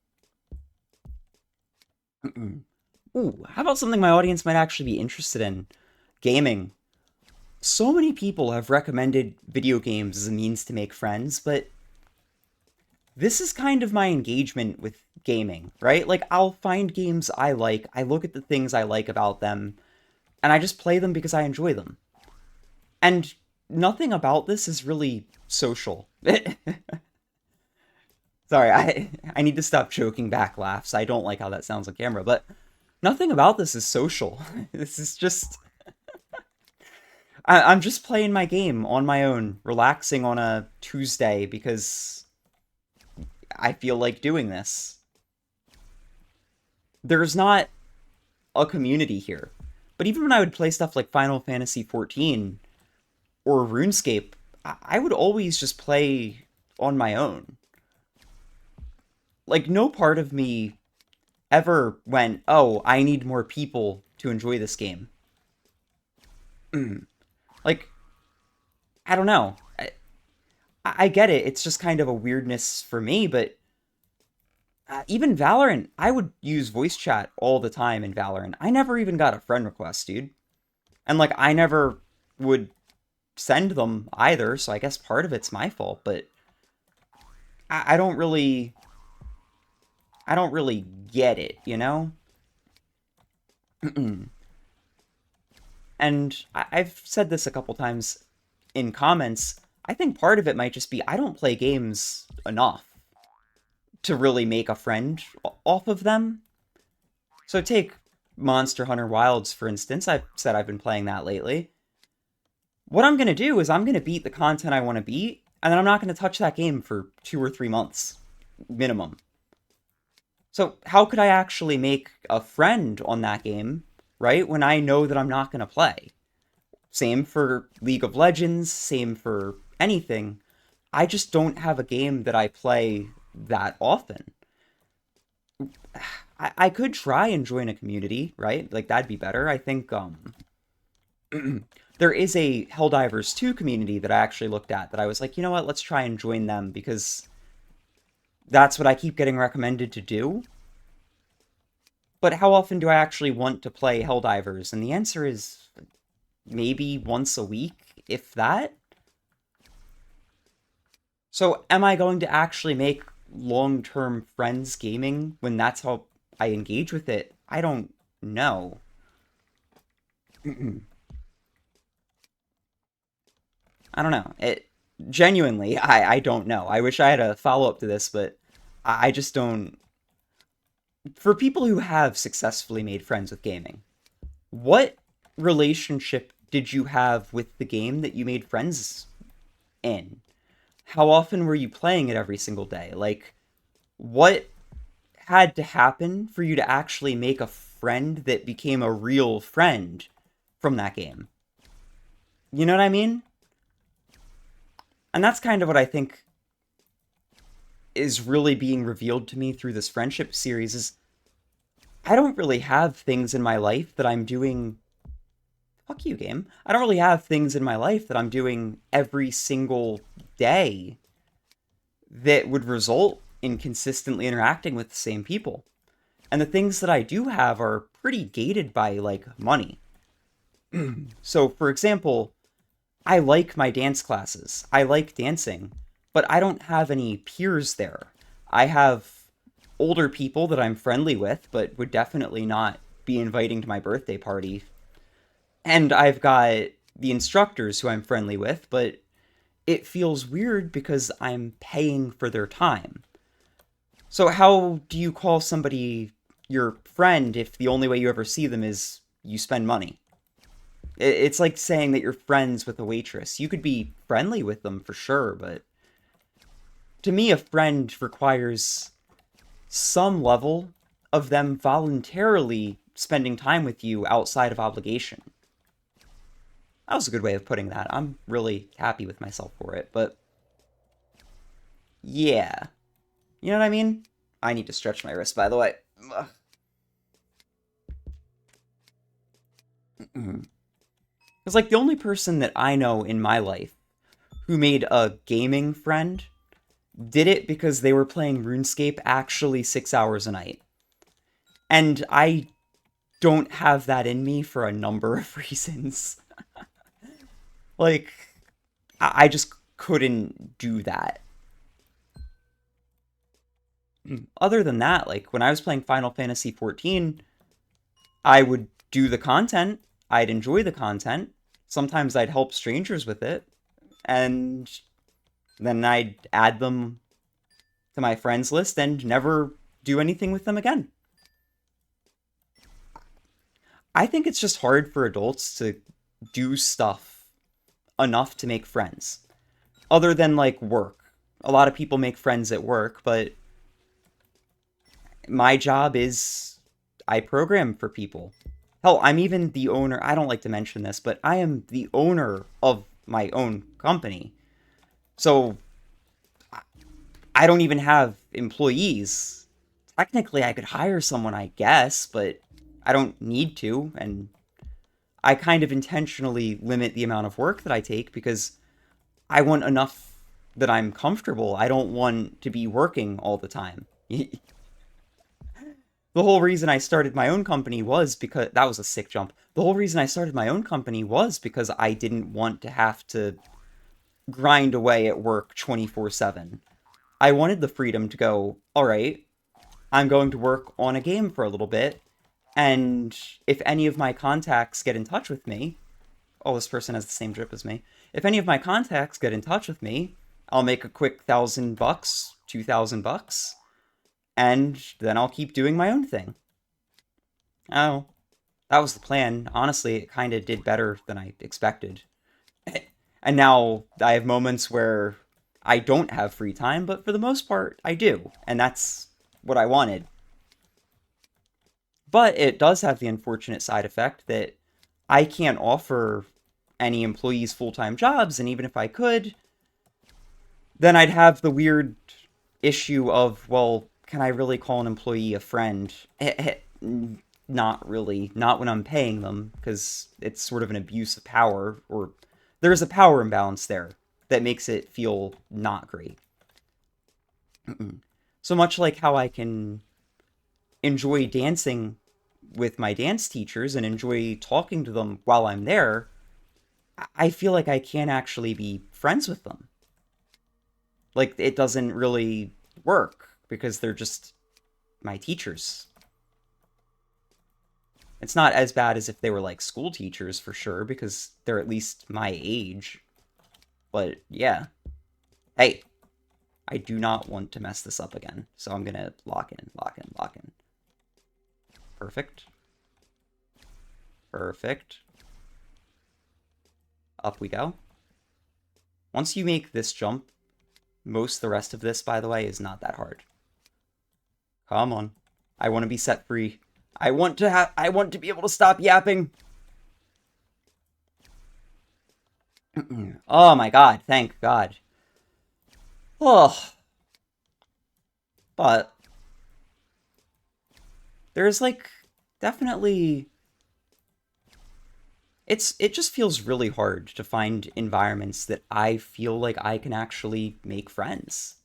Ooh, how about something my audience might actually be interested in? Gaming. So many people have recommended video games as a means to make friends, but this is kind of my engagement with gaming, right? Like, I'll find games I like, I look at the things I like about them, and I just play them because I enjoy them. And nothing about this is really social. Sorry, I need to stop choking back laughs. I don't like how that sounds on camera, but nothing about this is social. This is just... I'm just playing my game on my own, relaxing on a Tuesday because I feel like doing this. There's not a community here. But even when I would play stuff like Final Fantasy XIV or RuneScape, I would always just play on my own. Like, no part of me ever went, oh, I need more people to enjoy this game. Like, I don't know. I get it. It's just kind of a weirdness for me, but even Valorant, I would use voice chat all the time in Valorant. I never even got a friend request, dude. And, like, I never would send them either, so I guess part of it's my fault, but I don't really get it, you know? And I've said this a couple times in comments. I think part of it might just be I don't play games enough to really make a friend off of them. So take Monster Hunter Wilds, for instance. I've said I've been playing that lately. What I'm going to do is I'm going to beat the content I want to beat, and then I'm not going to touch that game for 2 or 3 months, minimum. So how could I actually make a friend on that game, right, when I know that I'm not going to play? Same for League of Legends, same for anything. I just don't have a game that I play that often. I could try and join a community, right? Like, that'd be better. I think, there is a Helldivers 2 community that I actually looked at that I was like, you know what, let's try and join them, because that's what I keep getting recommended to do. But how often do I actually want to play Helldivers? And the answer is maybe once a week, if that. So am I going to actually make long-term friends gaming when that's how I engage with it? I don't know. I don't know. Genuinely, I don't know. I wish I had a follow-up to this, but I just don't... For people who have successfully made friends with gaming, what relationship did you have with the game that you made friends in? How often were you playing it every single day? Like, what had to happen for you to actually make a friend that became a real friend from that game? You know what I mean? And that's kind of what I think is really being revealed to me through this friendship series is I don't really have things in my life that I'm doing... Fuck you, game. I don't really have things in my life that I'm doing every single day that would result in consistently interacting with the same people. And the things that I do have are pretty gated by, like, money. So, for example, I like my dance classes. I like dancing, but I don't have any peers there. I have older people that I'm friendly with, but would definitely not be inviting to my birthday party. And I've got the instructors who I'm friendly with, but it feels weird because I'm paying for their time. So, how do you call somebody your friend if the only way you ever see them is you spend money? It's like saying that you're friends with a waitress. You could be friendly with them for sure, but to me, a friend requires some level of them voluntarily spending time with you outside of obligation. That was a good way of putting that. I'm really happy with myself for it, but yeah. You know what I mean? I need to stretch my wrist, by the way. It's like the only person that I know in my life who made a gaming friend did it because they were playing RuneScape actually 6 hours a night. And I don't have that in me for a number of reasons. Like, I just couldn't do that. Other than that, like when I was playing Final Fantasy 14, I would do the content, I'd enjoy the content. Sometimes I'd help strangers with it, and then I'd add them to my friends list and never do anything with them again. I think it's just hard for adults to do stuff enough to make friends, other than like work. A lot of people make friends at work, but my job is I program for people. Hell, I'm even the owner. I don't like to mention this, but I am the owner of my own company. So I don't even have employees. Technically, I could hire someone, I guess, but I don't need to. And I kind of intentionally limit the amount of work that I take because I want enough that I'm comfortable. I don't want to be working all the time. The whole reason I started my own company was because that was a sick jump. The whole reason I started my own company was because I didn't want to have to grind away at work 24/7. I wanted the freedom to go, all right, I'm going to work on a game for a little bit, and if any of my contacts get in touch with me, oh, this person has the same drip as me. If any of my contacts get in touch with me, I'll make a quick $1,000, $2,000, and then I'll keep doing my own thing. Oh, that was the plan. Honestly, it kind of did better than I expected. And now I have moments where I don't have free time, but for the most part, I do. And that's what I wanted. But it does have the unfortunate side effect that I can't offer any employees full time jobs, and even if I could, then I'd have the weird issue of, well, can I really call an employee a friend? Not really. Not when I'm paying them, because it's sort of an abuse of power, or there's a power imbalance there that makes it feel not great. So much like how I can enjoy dancing with my dance teachers and enjoy talking to them while I'm there, I feel like I can't actually be friends with them. Like, it doesn't really work because they're just my teachers. It's not as bad as if they were like school teachers for sure, because they're at least my age. But yeah. Hey, I do not want to mess this up again. So I'm gonna lock in, lock in, lock in. Perfect. Perfect. Up we go. Once you make this jump, most of the rest of this, by the way, is not that hard. Come on. I want to be set free. I want to be able to stop yapping. Oh my god, thank god. Oh, but there's like definitely it just feels really hard to find environments that I feel like I can actually make friends.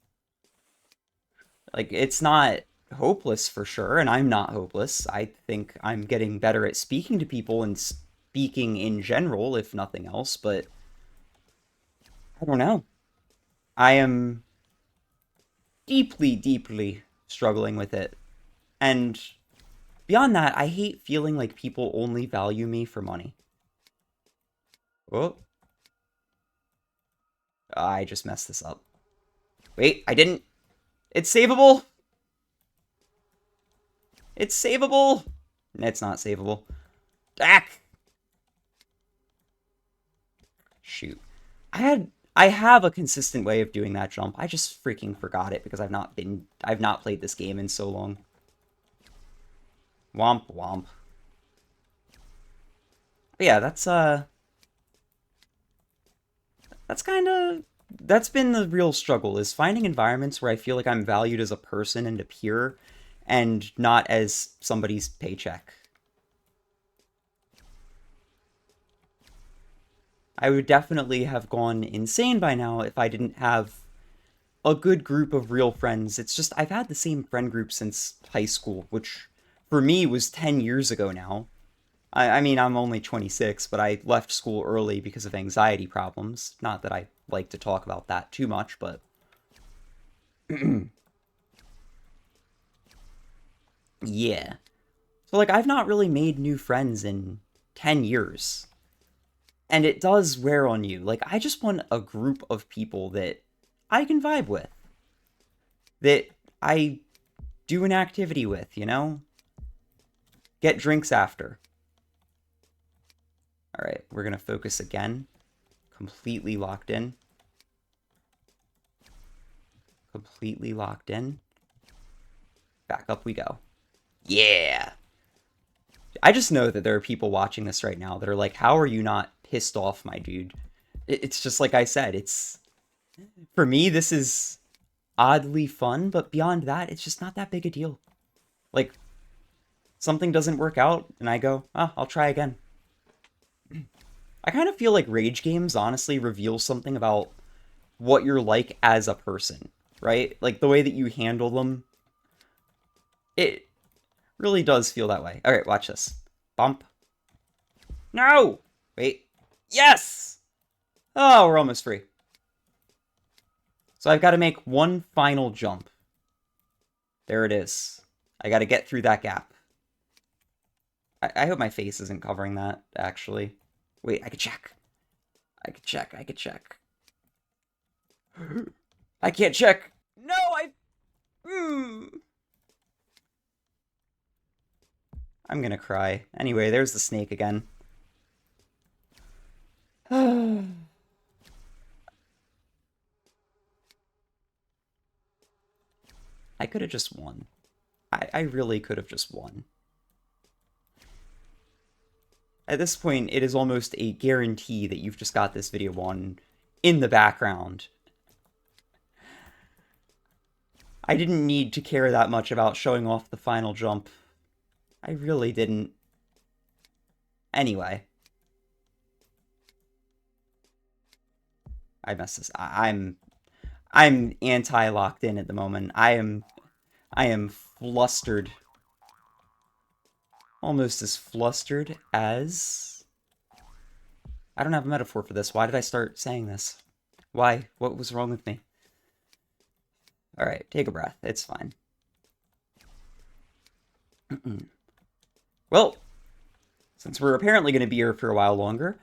Like it's not hopeless for sure, and I'm not hopeless. I think I'm getting better at speaking to people and speaking in general, if nothing else, but I don't know. I am deeply, deeply struggling with it. And beyond that, I hate feeling like people only value me for money. Oh, I just messed this up. Wait, I didn't. It's savable. It's savable. It's not savable. Dak. Shoot. I have a consistent way of doing that jump. I just freaking forgot it because I've not played this game in so long. Womp womp. But yeah, that's kind of that's been the real struggle is finding environments where I feel like I'm valued as a person and a peer and not as somebody's paycheck. I would definitely have gone insane by now if I didn't have a good group of real friends. It's just I've had the same friend group since high school, which for me was 10 years ago now. I mean, I'm only 26, but I left school early because of anxiety problems. Not that I like to talk about that too much, but yeah. So, like, I've not really made new friends in 10 years. And it does wear on you. Like, I just want a group of people that I can vibe with, that I do an activity with, you know? Get drinks after. All right, we're going to focus again. Completely locked in. Completely locked in. Back up we go. Yeah. I just know that there are people watching this right now that are like, how are you not pissed off, my dude? It's just like I said, it's for me, this is oddly fun, but beyond that, it's just not that big a deal. Like, something doesn't work out, and I go, oh, I'll try again. I kind of feel like rage games honestly reveal something about what you're like as a person, right? Like the way that you handle them, it really does feel that way. All right, watch this. Bump. No! Wait. Yes! Oh, we're almost free. So I've got to make one final jump. There it is. I got to get through that gap. I hope my face isn't covering that, actually. Wait, I could check. I could check. I could check. I can't check. No, I... I'm gonna cry. Anyway, there's the snake again. I could have just won. I really could have just won. At this point, it is almost a guarantee that you've just got this video on in the background. I didn't need to care that much about showing off the final jump. I really didn't. Anyway. I messed this. I'm anti-locked in at the moment. I am flustered. Almost as flustered as... I don't have a metaphor for this. Why did I start saying this? Why? What was wrong with me? Alright, take a breath. It's fine. Well, since we're apparently going to be here for a while longer,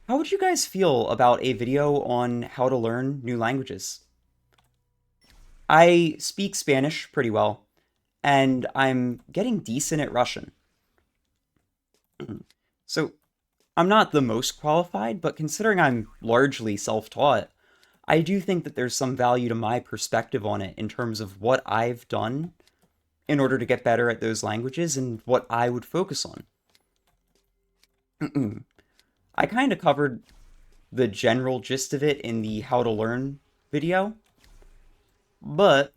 how would you guys feel about a video on how to learn new languages? I speak Spanish pretty well, and I'm getting decent at Russian. So, I'm not the most qualified, but considering I'm largely self-taught, I do think that there's some value to my perspective on it in terms of what I've done in order to get better at those languages and what I would focus on. I kind of covered the general gist of it in the how to learn video, but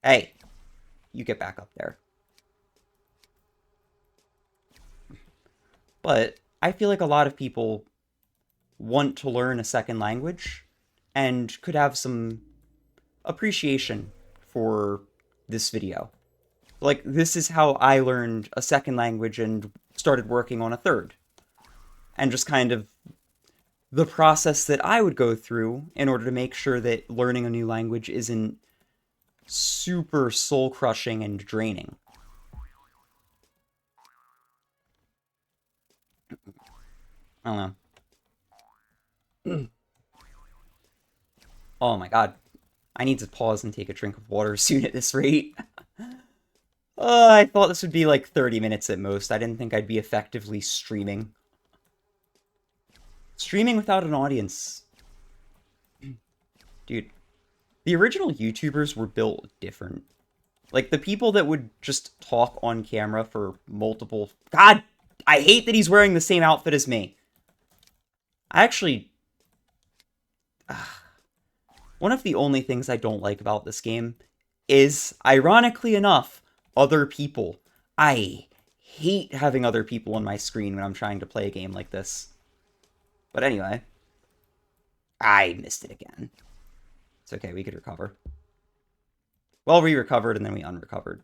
hey, you get back up there. But I feel like a lot of people want to learn a second language and could have some appreciation for this video. Like, this is how I learned a second language and started working on a third. And just kind of the process that I would go through in order to make sure that learning a new language isn't super soul crushing and draining. I don't know. Oh my god. I need to pause and take a drink of water soon at this rate. I thought this would be like 30 minutes at most. I didn't think I'd be effectively streaming. Streaming without an audience. Dude, the original YouTubers were built different. Like, the people that would just talk on camera for multiple... God! I hate that he's wearing the same outfit as me. I actually... One of the only things I don't like about this game is, ironically enough, other people. I hate having other people on my screen when I'm trying to play a game like this. But anyway, I missed it again. It's okay, we could recover. Well, we recovered and then we unrecovered.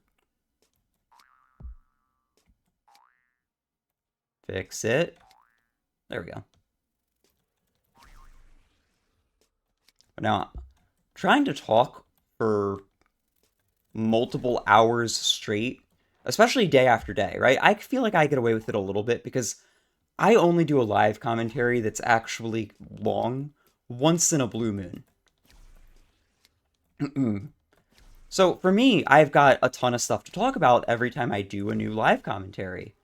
Fix it. There we go. Now, trying to talk for multiple hours straight, especially day after day, right? I feel like I get away with it a little bit because I only do a live commentary that's actually long once in a blue moon. So for me, I've got a ton of stuff to talk about every time I do a new live commentary.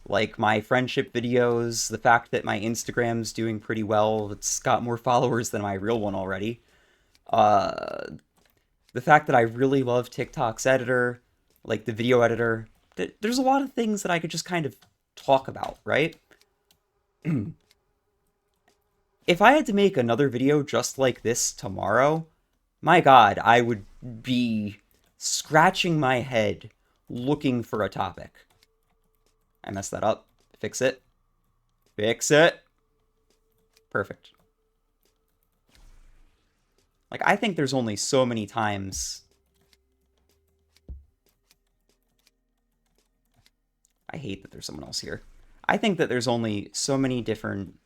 Like my friendship videos, the fact that my Instagram's doing pretty well, it's got more followers than my real one already. Uh, the fact that I really love TikTok's editor, like the video editor. There's a lot of things that I could just kind of talk about, right? If I had to make another video just like this tomorrow, my god, I would be scratching my head looking for a topic. I messed that up. Fix it. Fix it. Perfect. Like, I think there's only so many times... I hate that there's someone else here. I think that there's only so many different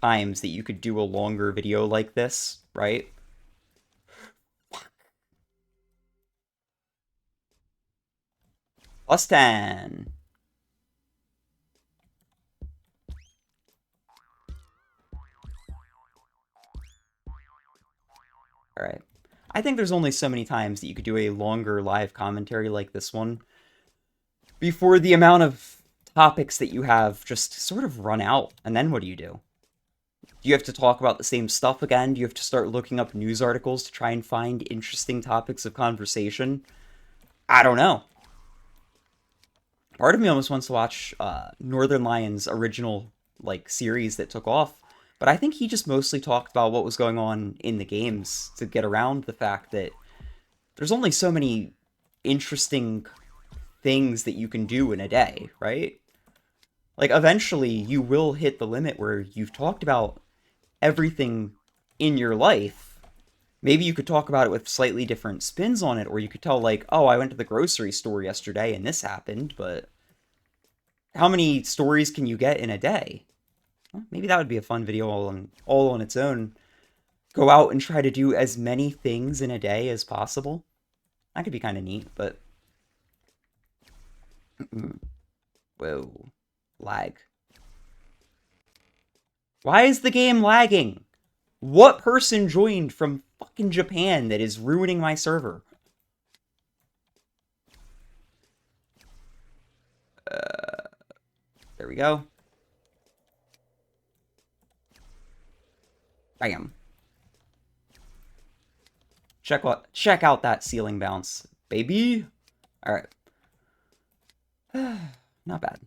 times that you could do a longer video like this, right? Plus 10. Alright. I think there's only so many times that you could do a longer live commentary like this one before the amount of topics that you have just sort of run out. And then what do? Do you have to talk about the same stuff again? Do you have to start looking up news articles to try and find interesting topics of conversation? I don't know. Part of me almost wants to watch Northern Lion's original like series that took off, but I think he just mostly talked about what was going on in the games to get around the fact that there's only so many interesting things that you can do in a day, right? Like, eventually you will hit the limit where you've talked about everything in your life. Maybe you could talk about it with slightly different spins on it, or you could tell, like, oh, I went to the grocery store yesterday and this happened, but how many stories can you get in a day? Well, maybe that would be a fun video all on its own. Go out and try to do as many things in a day as possible. That could be kind of neat, but... Whoa. Lag. Why is the game lagging? What person joined from fucking Japan that is ruining my server? There we go. Bam. Check out that ceiling bounce, baby. All right. Not bad.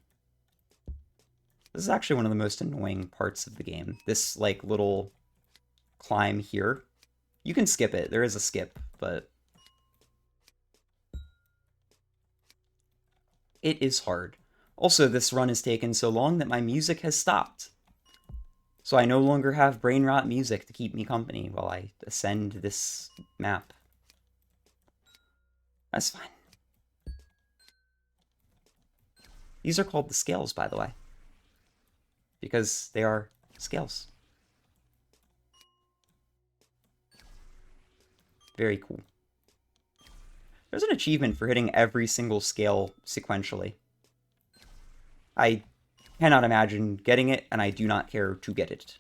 This is actually one of the most annoying parts of the game. This, like, little climb here. You can skip it. There is a skip, but... it is hard. Also, this run has taken so long that my music has stopped. So I no longer have brain rot music to keep me company while I ascend this map. That's fine. These are called the scales, by the way. Because they are scales. Very cool. There's an achievement for hitting every single scale sequentially. I cannot imagine getting it, and I do not care to get it.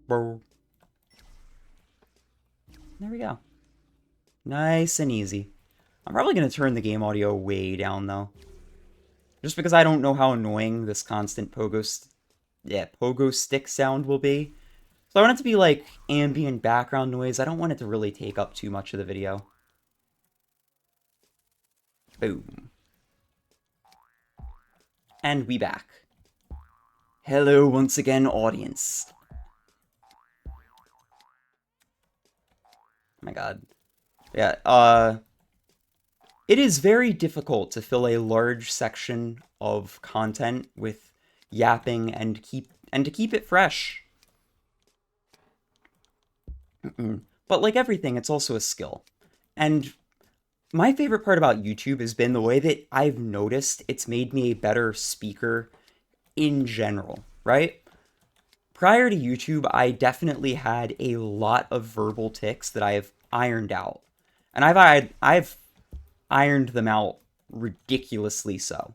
There we go. Nice and easy. I'm probably going to turn the game audio way down, though. Just because I don't know how annoying this constant pogo stick sound will be. So I want it to be like ambient background noise. I don't want it to really take up too much of the video. Boom. And we back. Hello once again, audience. Oh my god. Yeah, it is very difficult to fill a large section of content with yapping and to keep it fresh. But like everything, it's also a skill. And my favorite part about YouTube has been the way that I've noticed it's made me a better speaker in general, right? Prior to YouTube, I definitely had a lot of verbal tics that I have ironed out. And I've ironed them out ridiculously so.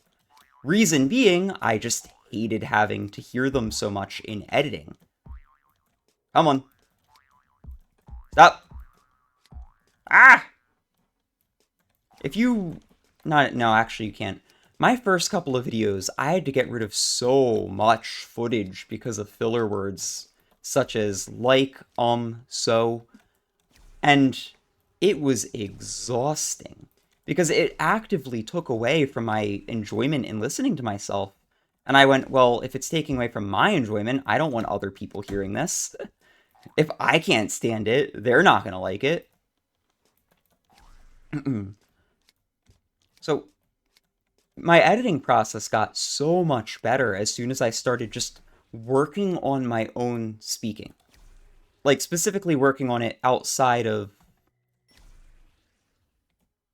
Reason being, I just hated having to hear them so much in editing. Come on. Stop. Ah! If you... No, actually you can't. My first couple of videos, I had to get rid of so much footage because of filler words, such as like, so, and it was exhausting because it actively took away from my enjoyment in listening to myself. And I went, well, if it's taking away from my enjoyment, I don't want other people hearing this. If I can't stand it, they're not going to like it. So, my editing process got so much better as soon as I started just working on my own speaking. Like, specifically working on it outside of...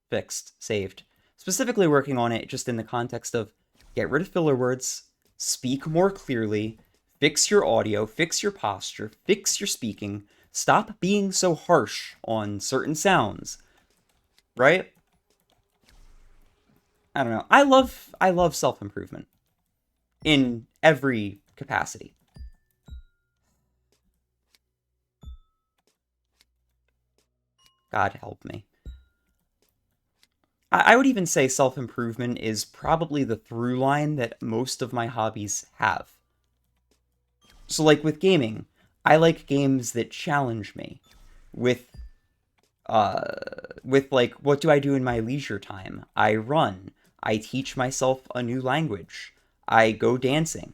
Fixed. Saved. Specifically working on it just in the context of get rid of filler words, speak more clearly, fix your audio, fix your posture, fix your speaking, stop being so harsh on certain sounds. Right? I don't know. I love self-improvement in every capacity. God help me. I would even say self-improvement is probably the through line that most of my hobbies have. So like with gaming, I like games that challenge me. With like, what do I do in my leisure time? I run. I teach myself a new language. I go dancing.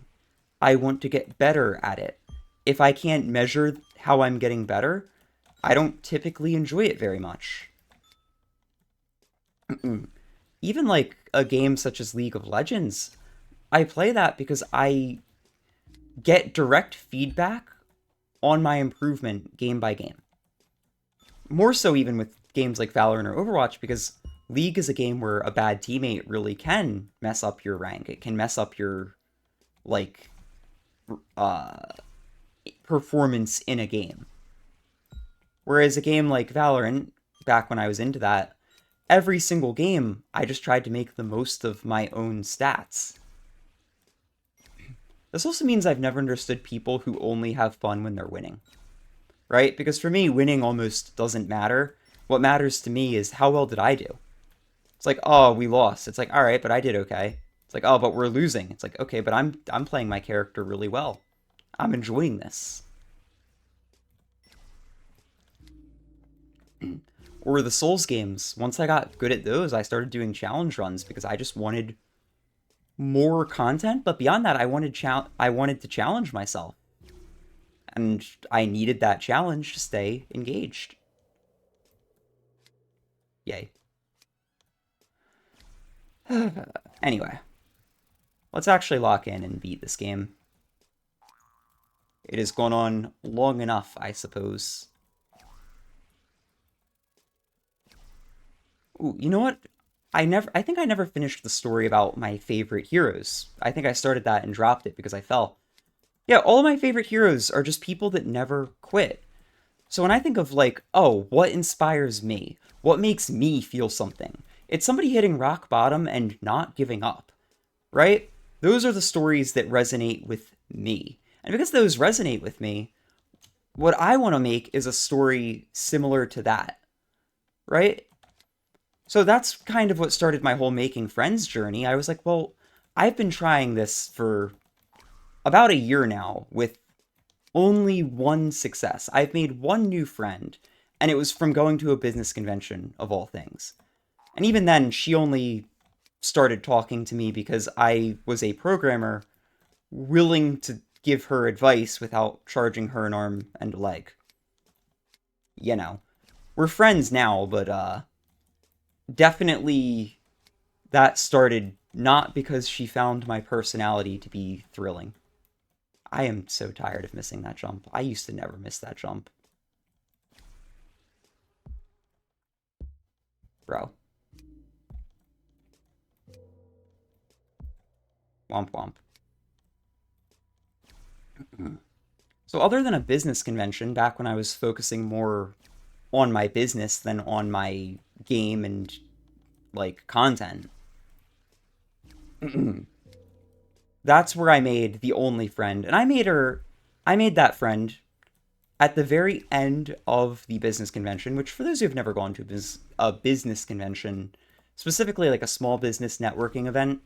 I want to get better at it. If I can't measure how I'm getting better, I don't typically enjoy it very much. Even like a game such as League of Legends, I play that because I get direct feedback on my improvement game by game. More so even with games like Valorant or Overwatch, because League is a game where a bad teammate really can mess up your rank. It can mess up your, like, performance in a game. Whereas a game like Valorant, back when I was into that, every single game, I just tried to make the most of my own stats. This also means I've never understood people who only have fun when they're winning. Right? Because for me, winning almost doesn't matter. What matters to me is how well did I do? It's like, oh, we lost. It's like, all right, but I did okay. It's like, oh, but we're losing. It's like, okay, but I'm playing my character really well. I'm enjoying this. Or the Souls games. Once I got good at those, I started doing challenge runs because I just wanted more content. But beyond that, I wanted to challenge myself. And I needed that challenge to stay engaged. Yay. Anyway, let's actually lock in and beat this game. It has gone on long enough, I suppose. Ooh, you know what? I think I never finished the story about my favorite heroes. I think I started that and dropped it because I fell. Yeah, all of my favorite heroes are just people that never quit. So when I think of like, oh, what inspires me? What makes me feel something? It's somebody hitting rock bottom and not giving up, right? Those are the stories that resonate with me. And because those resonate with me, what I want to make is a story similar to that, right? So that's kind of what started my whole making friends journey. I was like, well, I've been trying this for about a year now with only one success. I've made one new friend, and it was from going to a business convention, of all things. And even then, she only started talking to me because I was a programmer willing to give her advice without charging her an arm and a leg. You know, we're friends now, but definitely that started not because she found my personality to be thrilling. I am so tired of missing that jump. I used to never miss that jump. Bro. Womp womp. So other than a business convention, back when I was focusing more on my business than on my game and like content, that's where I made the only friend. And I made that friend at the very end of the business convention, which for those who have never gone to a business convention, specifically like a small business networking event,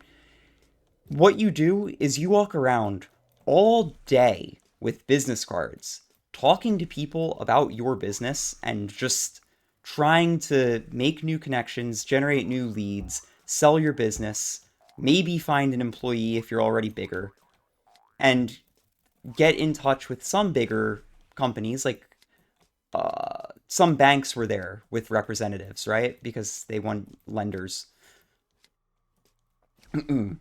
what you do is you walk around all day with business cards, talking to people about your business and just trying to make new connections, generate new leads, sell your business, maybe find an employee if you're already bigger, and get in touch with some bigger companies. Like some banks were there with representatives, right? Because they want lenders. And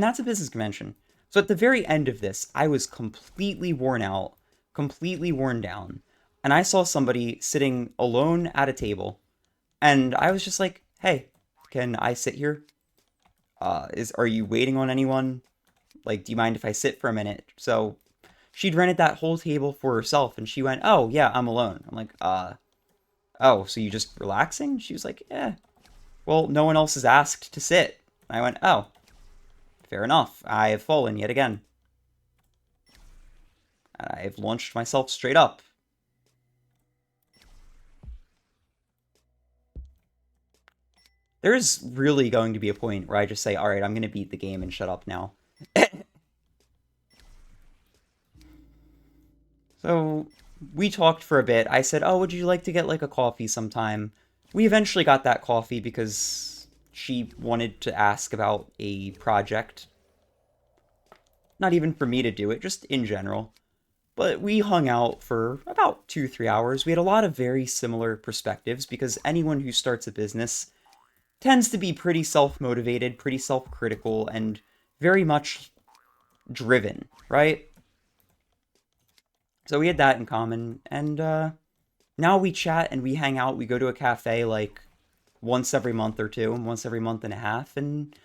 that's a business convention. So at the very end of this, I was completely worn out, completely worn down, and I saw somebody sitting alone at a table, and I was just like, "Hey, can I sit here? Is Are you waiting on anyone? Like, do you mind if I sit for a minute?" So she'd rented that whole table for herself, and she went, "Oh yeah, I'm alone." I'm like, oh, so you just relaxing?" She was like, "Yeah. Well, no one else is asked to sit." I went, "Oh, fair enough. I have fallen yet again. I've launched myself straight up." There's really going to be a point where I just say, all right, I'm going to beat the game and shut up now. So we talked for a bit. I said, oh, would you like to get like a coffee sometime? We eventually got that coffee because she wanted to ask about a project. Not even for me to do it, just in general. But we hung out for about 2, 3 hours. We had a lot of very similar perspectives because anyone who starts a business tends to be pretty self motivated, pretty self critical, and very much driven, right? So we had that in common, and now we chat and we hang out. We go to a cafe like once every month or two, once every month and a half. And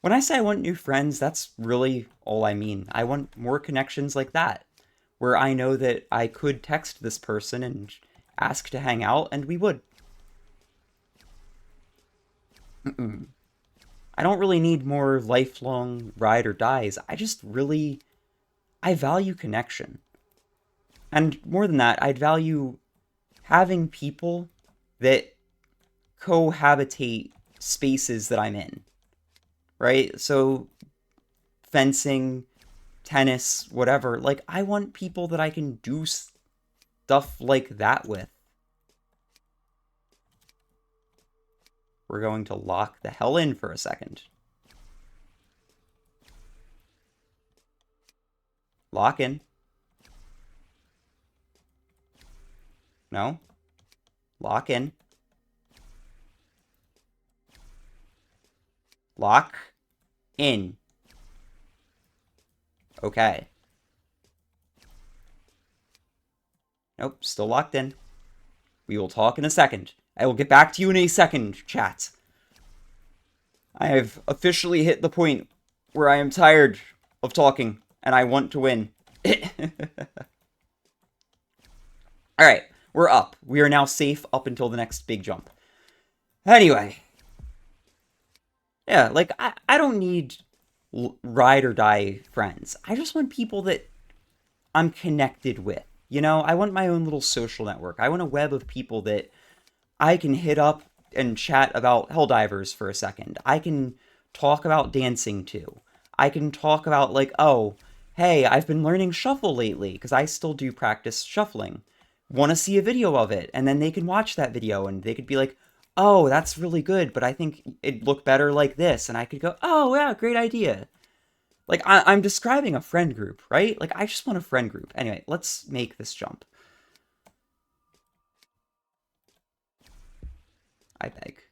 when I say I want new friends, that's really all I mean. I want more connections like that, where I know that I could text this person and ask to hang out, and we would. I don't really need more lifelong ride or dies. I value connection. And more than that, I'd value having people that cohabitate spaces that I'm in, right? So fencing, tennis, whatever. Like, I want people that I can do stuff like that with. We're going to lock the hell in for a second. Lock in. No. Lock in. Lock in. Okay. Nope, still locked in. We will talk in a second. I will get back to you in a second, chat. I have officially hit the point where I am tired of talking and I want to win. Alright, we're up. We are now safe up until the next big jump. Anyway. Yeah, like, I don't need ride or die friends. I just want people that I'm connected with. You know, I want my own little social network. I want a web of people that I can hit up and chat about Helldivers for a second. I can talk about dancing too. I can talk about, like, oh, hey, I've been learning shuffle lately because I still do practice shuffling. Want to see a video of it? And then they can watch that video and they could be like, oh, that's really good, but I think it'd look better like this. And I could go, oh, yeah, great idea. Like, I'm describing a friend group, right? Like, I just want a friend group. Anyway, let's make this jump. I beg.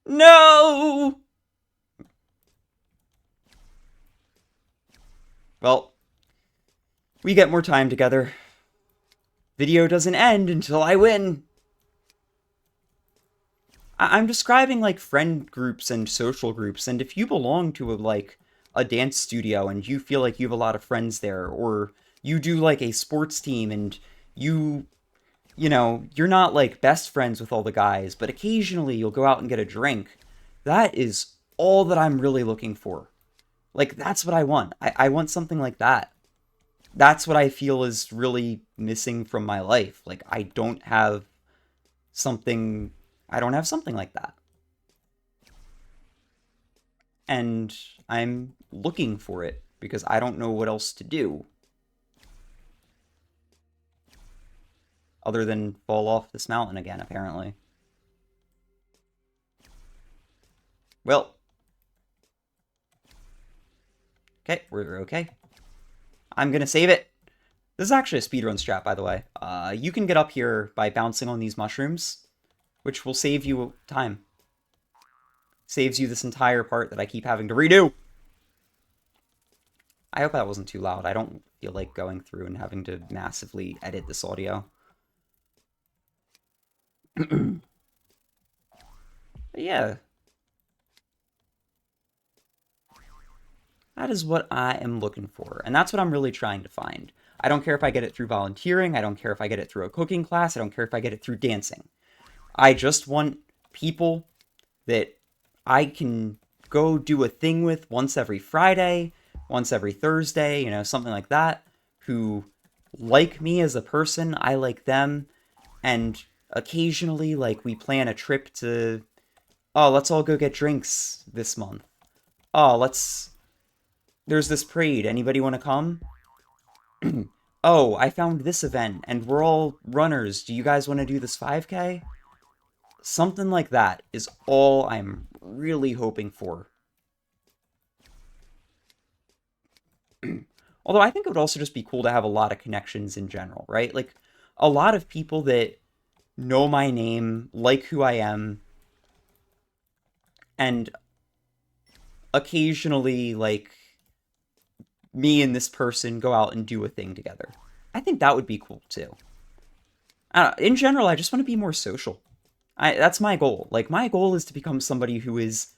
No! Well, we get more time together. Video doesn't end until I win. I'm describing, like, friend groups and social groups, and if you belong to a dance studio and you feel like you have a lot of friends there, or you do like a sports team and you know, you're not like best friends with all the guys, but occasionally you'll go out and get a drink. That is all that I'm really looking for. Like, that's what I want. I want something like that. That's what I feel is really missing from my life. Like, something, I don't have something like that. And I'm looking for it because I don't know what else to do other than fall off this mountain again, apparently. Well, okay, we're okay. I'm gonna save it. This is actually a speedrun strat, by the way. You can get up here by bouncing on these mushrooms, which will save you time. Saves you this entire part that I keep having to redo. I hope that wasn't too loud. I don't feel like going through and having to massively edit this audio. But yeah. That is what I am looking for. And that's what I'm really trying to find. I don't care if I get it through volunteering. I don't care if I get it through a cooking class. I don't care if I get it through dancing. I just want people that I can go do a thing with once every Friday, once every Thursday, you know, something like that, who like me as a person, I like them, and occasionally, like, we plan a trip to, oh, let's all go get drinks this month. Oh, there's this parade. Anybody want to come? Oh, I found this event, and we're all runners. Do you guys want to do this 5K? Something like that is all I'm really hoping for. Although I think it would also just be cool to have a lot of connections in general, right? Like, a lot of people that know my name, like who I am, and occasionally, like, me and this person go out and do a thing together. I think that would be cool too. In general, I just want to be more social. That's my goal. Like, my goal is to become somebody who is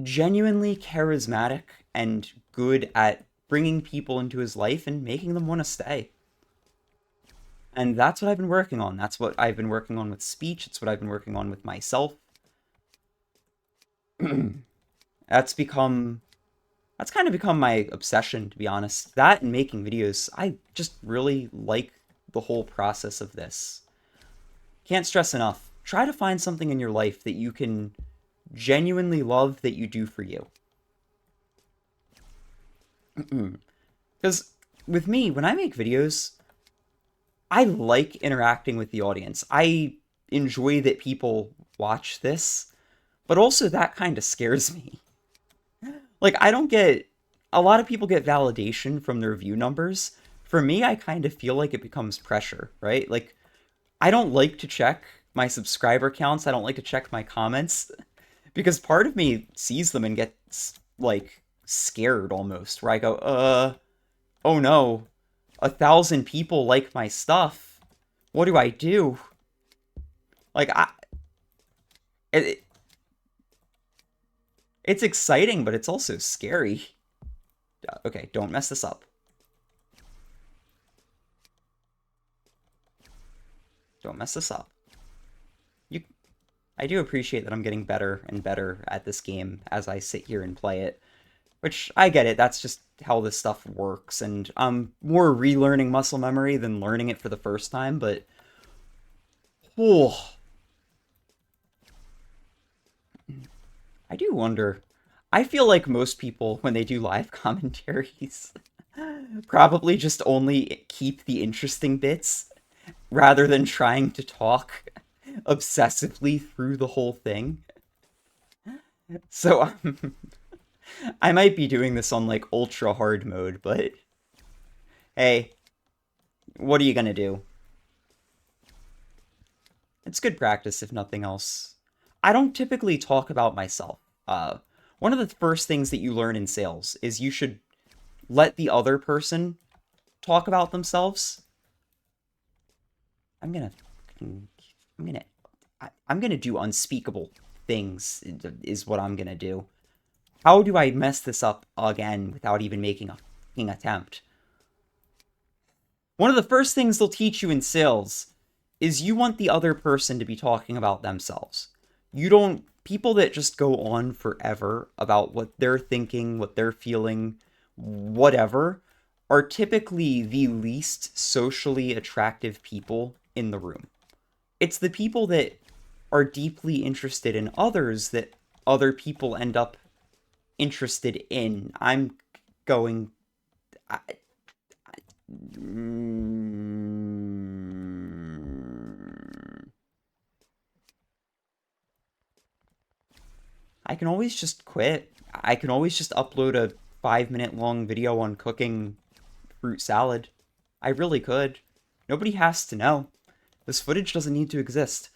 genuinely charismatic and good at bringing people into his life and making them want to stay. And that's what I've been working on. That's what I've been working on with speech. It's what I've been working on with myself. that's become that's kind of become my obsession, to be honest. That and making videos. I just really like the whole process of this. Can't stress enough. Try to find something in your life that you can genuinely love that you do for you. Because with me, when I make videos, I like interacting with the audience. I enjoy that people watch this, but also that kind of scares me. Like, I don't get... A lot of people get validation from their view numbers. For me, I kind of feel like it becomes pressure, right? Like, I don't like to check my subscriber counts. I don't like to check my comments. Because part of me sees them and gets, like, scared almost. Where I go, oh no. 1,000 people like my stuff. What do I do? Like, it, It's exciting, but it's also scary. Okay, don't mess this up. Don't mess this up. You, I do appreciate that I'm getting better and better at this game as I sit here and play it. Which, I get it, that's just how this stuff works, and I'm more relearning muscle memory than learning it for the first time, but... Oh, I do wonder. I feel like most people, when they do live commentaries, probably just only keep the interesting bits rather than trying to talk obsessively through the whole thing. So I might be doing this on like ultra hard mode, but hey, what are you gonna do? It's good practice if nothing else. I don't typically talk about myself. One of the first things that you learn in sales is you should let the other person talk about themselves. I'm gonna, I'm gonna, I'm gonna do unspeakable things. Is what I'm gonna do. How do I mess this up again without even making a fucking attempt? One of the first things they'll teach you in sales is you want the other person to be talking about themselves. You don't, people that just go on forever about what they're thinking, what they're feeling, whatever, are typically the least socially attractive people in the room. It's the people that are deeply interested in others that other people end up interested in. I'm going. I, I can always just quit. I can always just upload a 5 minute long video on cooking fruit salad. I really could. Nobody has to know. This footage doesn't need to exist.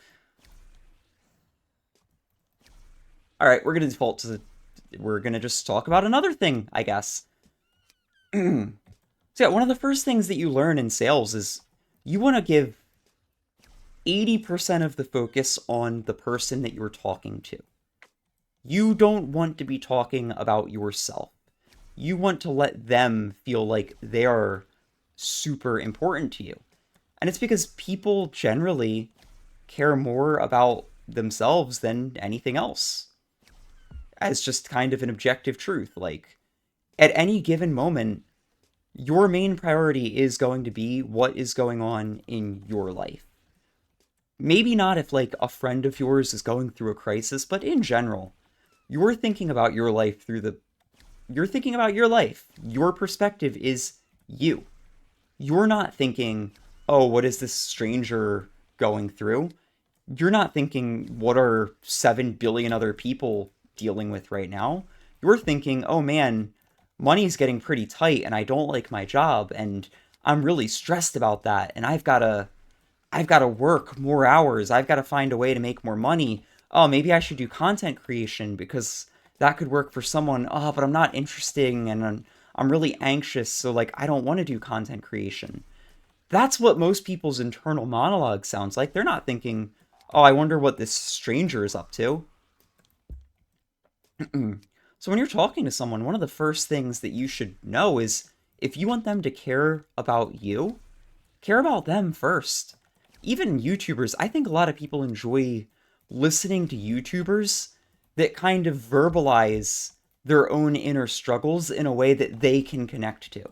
Alright, we're gonna default to... We're gonna just talk about another thing, I guess. So yeah, one of the first things that you learn in sales is you want to give 80% of the focus on the person that you're talking to. You don't want to be talking about yourself. You want to let them feel like they are super important to you. And it's because people generally care more about themselves than anything else. As just kind of an objective truth. Like, at any given moment, your main priority is going to be what is going on in your life. Maybe not if, like, a friend of yours is going through a crisis, but in general, you're thinking about your life through the... You're thinking about your life. Your perspective is you. You're not thinking, oh, what is this stranger going through? You're not thinking, what are 7 billion other people dealing with right now? You're thinking, oh man, money's getting pretty tight and I don't like my job and I'm really stressed about that and I've got to work more hours. I've got to find a way to make more money. Oh, maybe I should do content creation because that could work for someone. Oh, but I'm not interested and I'm really anxious, so like I don't want to do content creation. That's what most people's internal monologue sounds like. They're not thinking, "Oh, I wonder what this stranger is up to." So when you're talking to someone, one of the first things that you should know is if you want them to care about you, care about them first. Even YouTubers, I think a lot of people enjoy listening to YouTubers that kind of verbalize their own inner struggles in a way that they can connect to.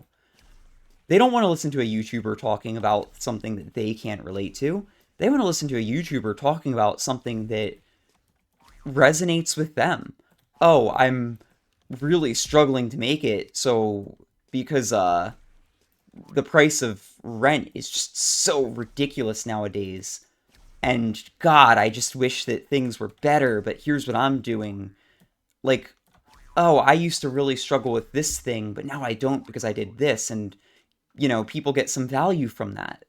They don't want to listen to a YouTuber talking about something that they can't relate to. They want to listen to a YouTuber talking about something that resonates with them. Oh, I'm really struggling to make it, so because the price of rent is just so ridiculous nowadays. And God, I just wish that things were better, but here's what I'm doing. Like, oh, I used to really struggle with this thing, but now I don't because I did this. And, people get some value from that.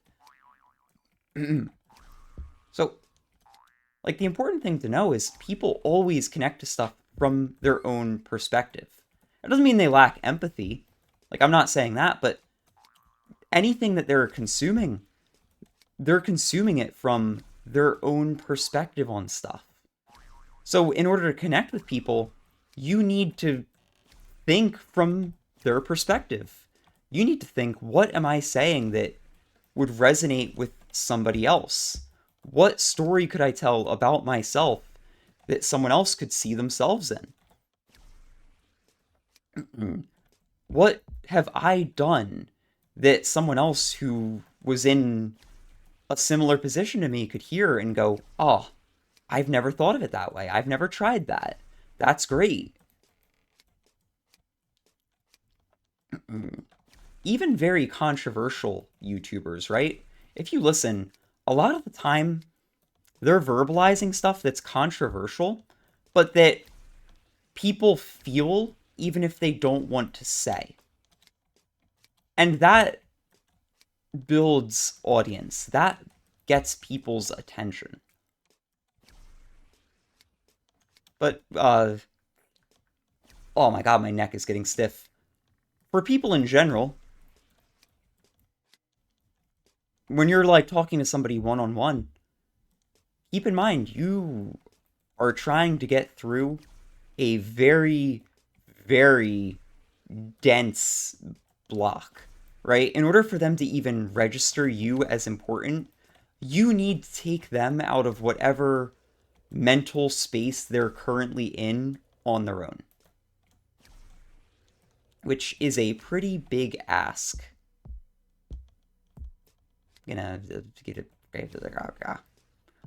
So, like, the important thing to know is people always connect to stuff from their own perspective. It doesn't mean they lack empathy. Like, I'm not saying that, but anything that they're consuming it from their own perspective on stuff. So in order to connect with people, you need to think from their perspective. You need to think, what am I saying that would resonate with somebody else? What story could I tell about myself that someone else could see themselves in? What have I done that someone else who was in a similar position to me could hear and go, oh, I've never thought of it that way. I've never tried that. That's great. Even very controversial YouTubers, right? If you listen, a lot of the time they're verbalizing stuff that's controversial, but that people feel even if they don't want to say. And that builds audience. That gets people's attention. But, oh my god, my neck is getting stiff. For people in general, when you're like talking to somebody one on one, keep in mind you are trying to get through a very, very dense block, right? In order for them to even register you as important, you need to take them out of whatever mental space they're currently in on their own, which is a pretty big ask. I'm gonna get it.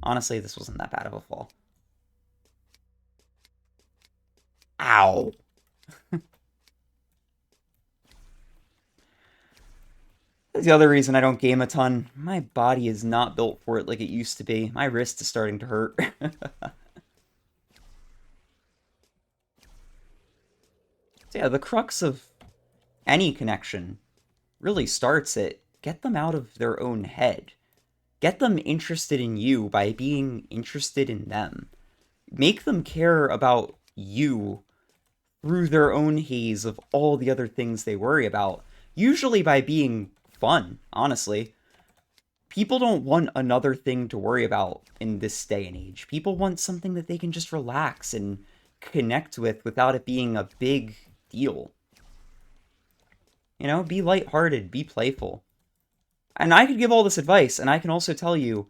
Honestly, this wasn't that bad of a fall. Ow. That's the other reason I don't game a ton. My body is not built for it like it used to be. My wrist is starting to hurt. So yeah, the crux of any connection really starts at get them out of their own head. Get them interested in you by being interested in them. Make them care about you through their own haze of all the other things they worry about. Usually by being fun, honestly. People don't want another thing to worry about in this day and age. People want something that they can just relax and connect with without it being a big deal. You know, be lighthearted, be playful. And I could give all this advice, and I can also tell you,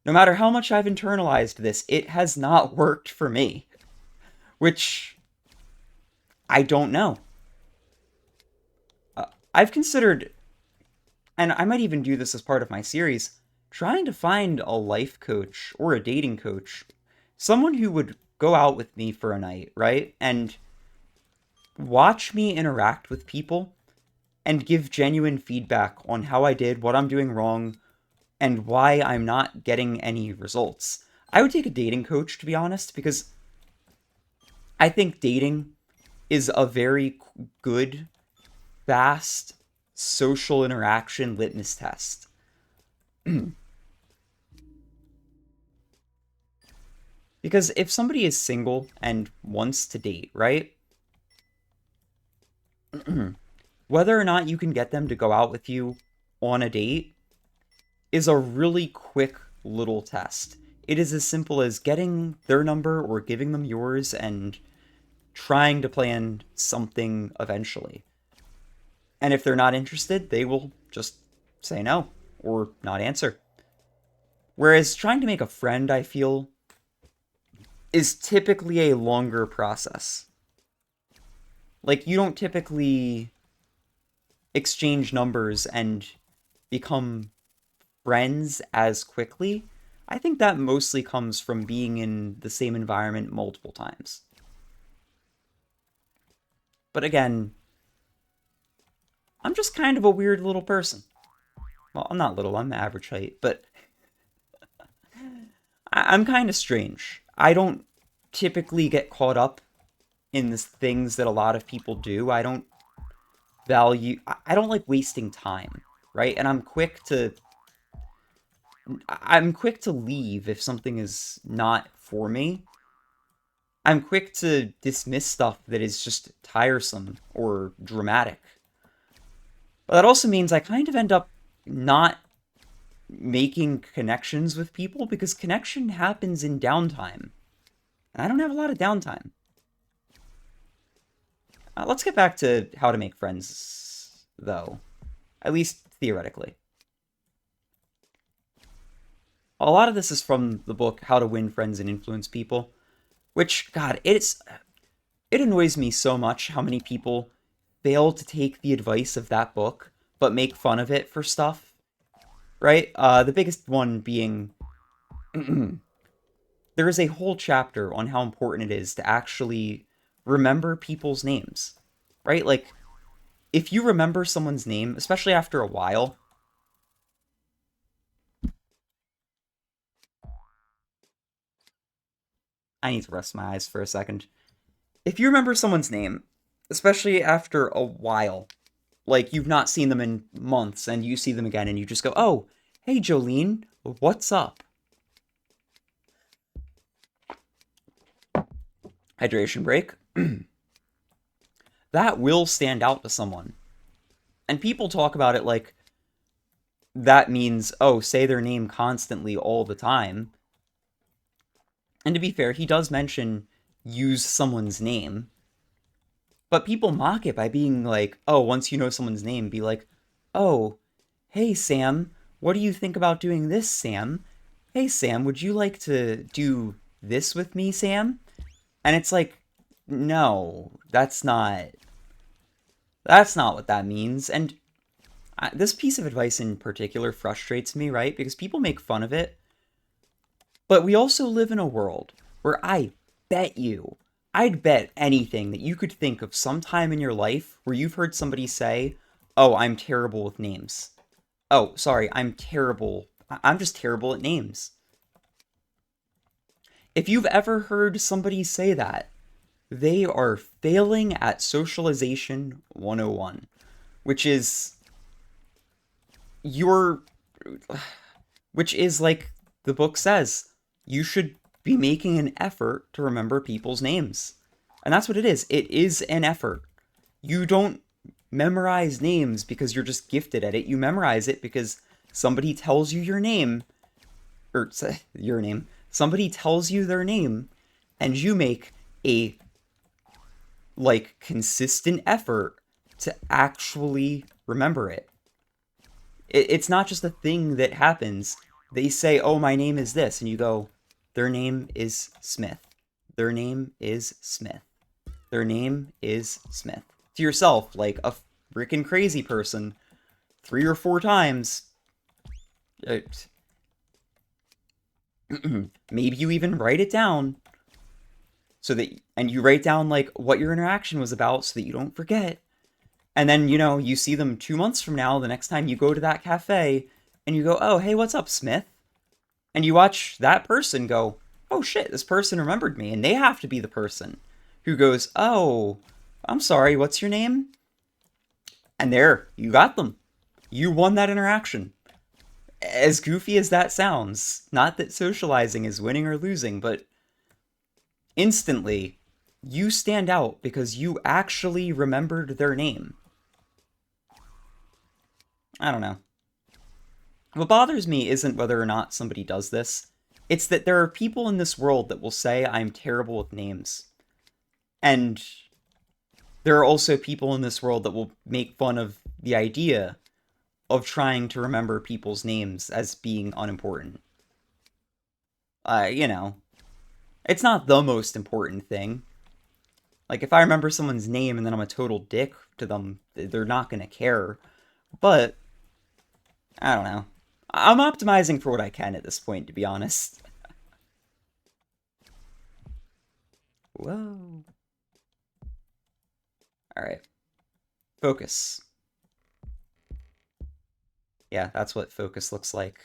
no matter how much I've internalized this, it has not worked for me. Which, I don't know. I've considered, and I might even do this as part of my series, trying to find a life coach or a dating coach. Someone who would go out with me for a night, right? And watch me interact with people and give genuine feedback on how I did, what I'm doing wrong, and why I'm not getting any results. I would take a dating coach, to be honest, because I think dating is a very good, fast social interaction litmus test. Because if somebody is single and wants to date, right? Whether or not you can get them to go out with you on a date is a really quick little test. It is as simple as getting their number or giving them yours and trying to plan something eventually. And if they're not interested, they will just say no or not answer. Whereas trying to make a friend, I feel, is typically a longer process. Like, you don't typically exchange numbers and become friends as quickly. I think that mostly comes from being in the same environment multiple times. But again, I'm just kind of a weird little person. Well, I'm not little, I'm average height, but I'm kind of strange. I don't typically get caught up in the things that a lot of people do. I don't like wasting time, right? And I'm quick to leave if something is not for me. I'm quick to dismiss stuff that is just tiresome or dramatic. But that also means I kind of end up not making connections with people because connection happens in downtime. And I don't have a lot of downtime. Let's get back to how to make friends, though. At least theoretically. A lot of this is from the book How to Win Friends and Influence People, which, God, it annoys me so much how many people fail to take the advice of that book, but make fun of it for stuff, right? The biggest one being there is a whole chapter on how important it is to actually remember people's names, right? Like, if you remember someone's name, especially after a while, I need to rest my eyes for a second. If you remember someone's name, especially after a while, like you've not seen them in months and you see them again and you just go, oh, hey, Jolene, what's up? Hydration break. That will stand out to someone. And people talk about it like that means, oh, say their name constantly all the time. And to be fair, he does mention use someone's name. But people mock it by being like, oh, once you know someone's name, be like, oh, hey, Sam, what do you think about doing this, Sam? Hey, Sam, would you like to do this with me, Sam? And it's like, no, that's not what that means. And this piece of advice in particular frustrates me, right? Because people make fun of it. But we also live in a world where bet you, I'd bet anything that you could think of some time in your life where you've heard somebody say, oh, I'm terrible with names. Oh, sorry, I'm terrible. I'm just terrible at names. If you've ever heard somebody say that, they are failing at socialization 101, which is your which is like the book says, you should be making an effort to remember people's names. And that's what it is. It is an effort. You don't memorize names because you're just gifted at it. You memorize it because somebody tells you your name, or your name. Somebody tells you their name, and you make a consistent effort to actually remember it. It's not just a thing that happens. They say, oh, my name is this, and you go, their name is Smith. Their name is Smith. Their name is Smith. To yourself, like a freaking crazy person, 3 or 4 times. Maybe you even write it down and you write down like what your interaction was about so that you don't forget. And then, you see them 2 months from now, the next time you go to that cafe, and you go, oh, hey, what's up, Smith? And you watch that person go, oh shit, this person remembered me. And they have to be the person who goes, oh, I'm sorry, what's your name? And there, you got them. You won that interaction. As goofy as that sounds, not that socializing is winning or losing, but instantly, you stand out because you actually remembered their name. I don't know. What bothers me isn't whether or not somebody does this. It's that there are people in this world that will say I'm terrible with names. And there are also people in this world that will make fun of the idea of trying to remember people's names as being unimportant. It's not the most important thing. Like, if I remember someone's name and then I'm a total dick to them, they're not gonna care. But, I don't know. I'm optimizing for what I can at this point, to be honest. Whoa. Alright. Focus. Yeah, that's what focus looks like.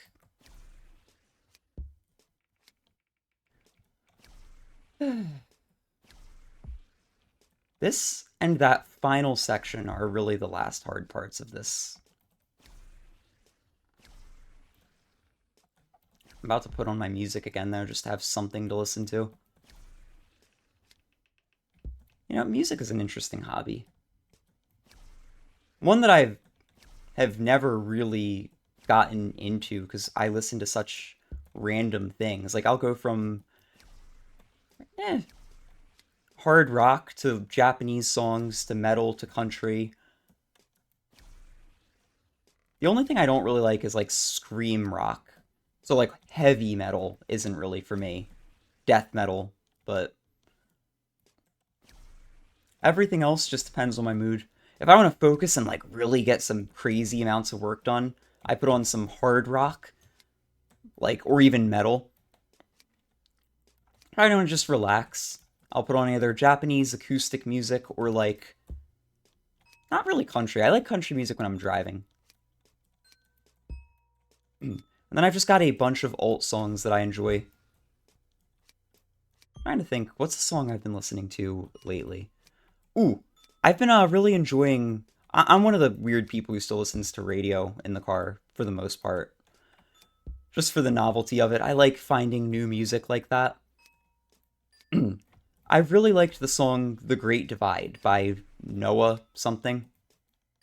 This and that final section are really the last hard parts of this. I'm about to put on my music again, though, just to have something to listen to. Music is an interesting hobby. One that I have never really gotten into because I listen to such random things. Like, I'll go from hard rock to Japanese songs to metal to country. The only thing I don't really like is like scream rock. So like heavy metal isn't really for me. Death metal, but everything else just depends on my mood. If I want to focus and like really get some crazy amounts of work done, I put on some hard rock, like or even metal. If I don't just relax, I'll put on either Japanese acoustic music or like not really country. I like country music when I'm driving. And then I've just got a bunch of alt songs that I enjoy. I'm trying to think, what's a song I've been listening to lately? Ooh, I've been really enjoying. I'm one of the weird people who still listens to radio in the car for the most part, just for the novelty of it. I like finding new music like that. I've really liked the song "The Great Divide" by Noah something.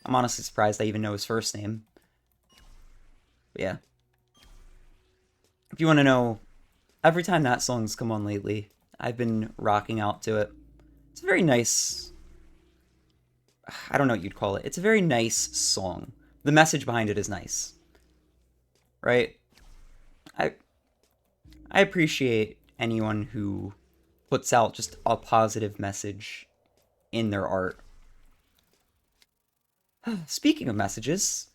I'm honestly surprised I even know his first name. But yeah, if you want to know, every time that song's come on lately, I've been rocking out to it. It's a very nice. I don't know what you'd call it. It's a very nice song. The message behind it is nice, right? I I appreciate anyone who puts out just a positive message in their art. Speaking of messages,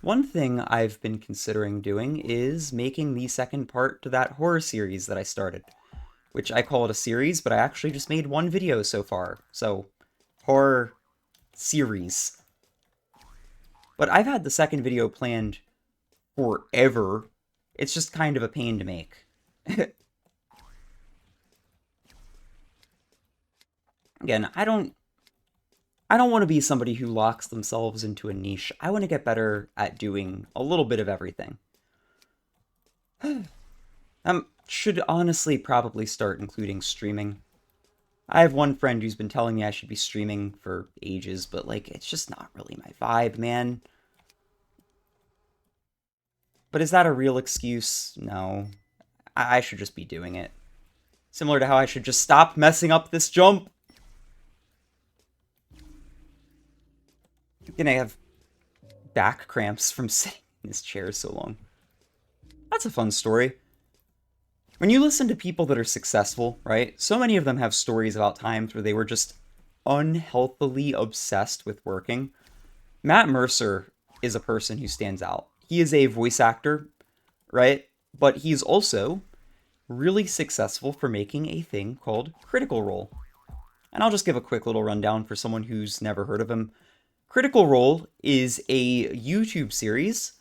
one thing I've been considering doing is making the second part to that horror series that I started, which I call it a series, but I actually just made one video so far. So, horror series. But I've had the second video planned forever. It's just kind of a pain to make. Again, I don't want to be somebody who locks themselves into a niche. I want to get better at doing a little bit of everything. Should honestly probably start including streaming. I have one friend who's been telling me I should be streaming for ages, but like it's just not really my vibe, man. But is that a real excuse? No. I should just be doing it. Similar to how I should just stop messing up this jump. I'm gonna have back cramps from sitting in this chair so long. That's a fun story. When you listen to people that are successful, right? So many of them have stories about times where they were just unhealthily obsessed with working. Matt Mercer is a person who stands out. He is a voice actor, right? But he's also really successful for making a thing called Critical Role. And I'll just give a quick little rundown for someone who's never heard of him. Critical Role is a YouTube series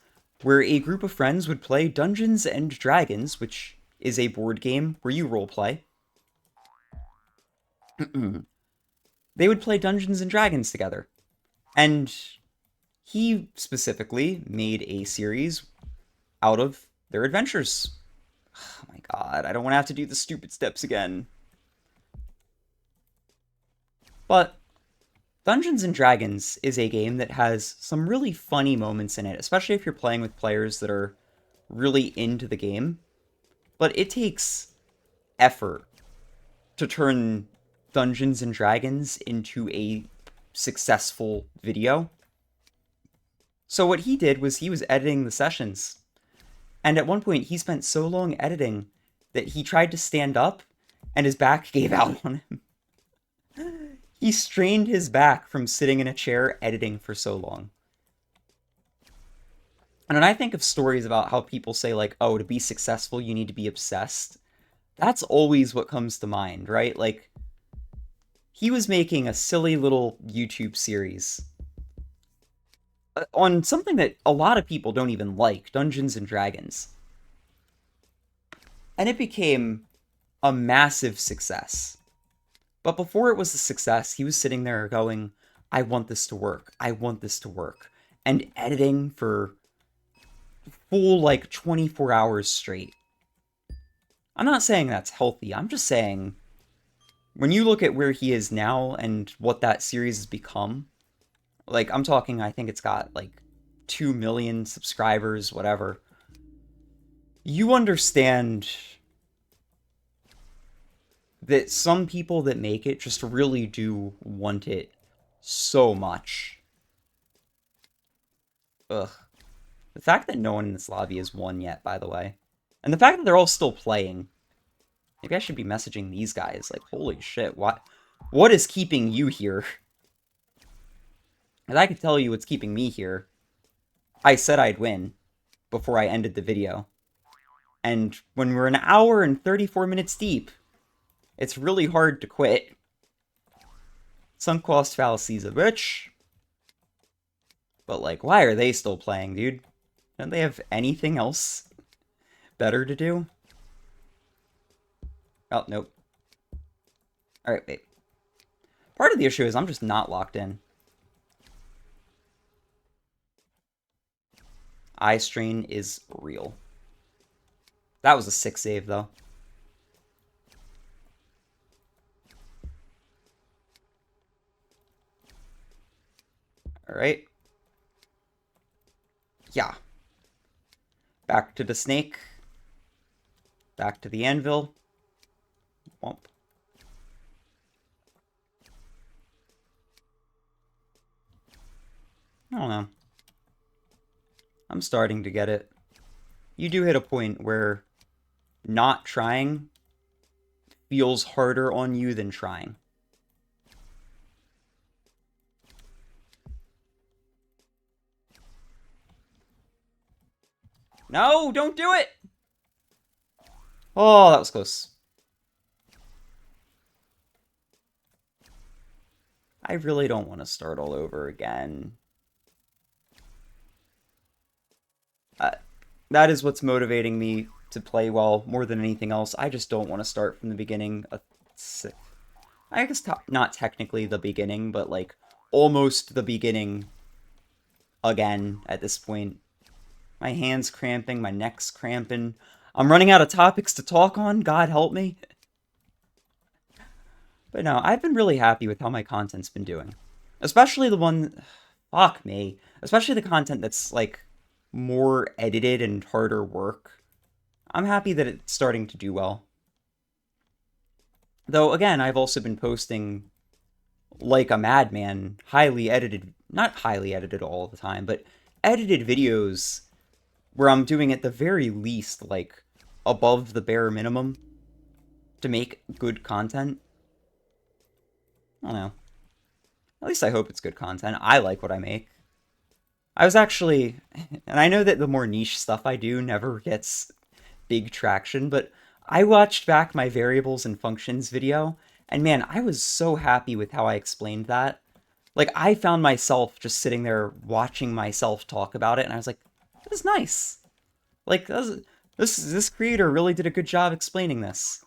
where a group of friends would play Dungeons and Dragons, which is a board game where you role play. They would play Dungeons and Dragons together. And he specifically made a series out of their adventures. Oh my god, I don't want to have to do the stupid steps again. But Dungeons and Dragons is a game that has some really funny moments in it, especially if you're playing with players that are really into the game. But it takes effort to turn Dungeons and Dragons into a successful video. So what he did was he was editing the sessions. And at one point he spent so long editing that he tried to stand up and his back gave out on him. He strained his back from sitting in a chair editing for so long. And when I think of stories about how people say, like, oh, to be successful, you need to be obsessed, that's always what comes to mind, right? Like, he was making a silly little YouTube series on something that a lot of people don't even like, Dungeons and Dragons. And it became a massive success. But before it was a success, he was sitting there going, I want this to work. I want this to work. And editing for full, like, 24 hours straight. I'm not saying that's healthy. I'm just saying, when you look at where he is now and what that series has become, like, I'm talking, I think it's got, like, 2 million subscribers, whatever. You understand that some people that make it just really do want it so much. Ugh. The fact that no one in this lobby has won yet, by the way. And the fact that they're all still playing. Maybe I should be messaging these guys. Like, holy shit, what is keeping you here? And I could tell you what's keeping me here. I said I'd win before I ended the video. And when we're an hour and 34 minutes deep, it's really hard to quit. Sunk cost fallacy's a bitch. But, like, why are they still playing, dude? Don't they have anything else better to do? Oh, nope. Alright, wait. Part of the issue is I'm just not locked in. Eye strain is real. That was a sick save, though. Alright. Yeah. Back to the snake. Back to the anvil. Womp. I don't know. I'm starting to get it. You do hit a point where not trying feels harder on you than trying. No, don't do it! Oh, that was close. I really don't want to start all over again. That is what's motivating me to play well more than anything else. I just don't want to start from the beginning. I guess not technically the beginning, but like almost the beginning again at this point. My hand's cramping, my neck's cramping. I'm running out of topics to talk on, God help me. But no, I've been really happy with how my content's been doing. Especially the one, fuck me. Especially the content that's like more edited and harder work. I'm happy that it's starting to do well. Though, again, I've also been posting like a madman, highly edited, not highly edited all the time, but edited videos where I'm doing at the very least, like, above the bare minimum to make good content. I don't know. At least I hope it's good content. I like what I make. I was actually, and I know that the more niche stuff I do never gets big traction, but I watched back my variables and functions video, and man, I was so happy with how I explained that. Like, I found myself just sitting there watching myself talk about it, and I was like, this is nice. Like, this creator really did a good job explaining this.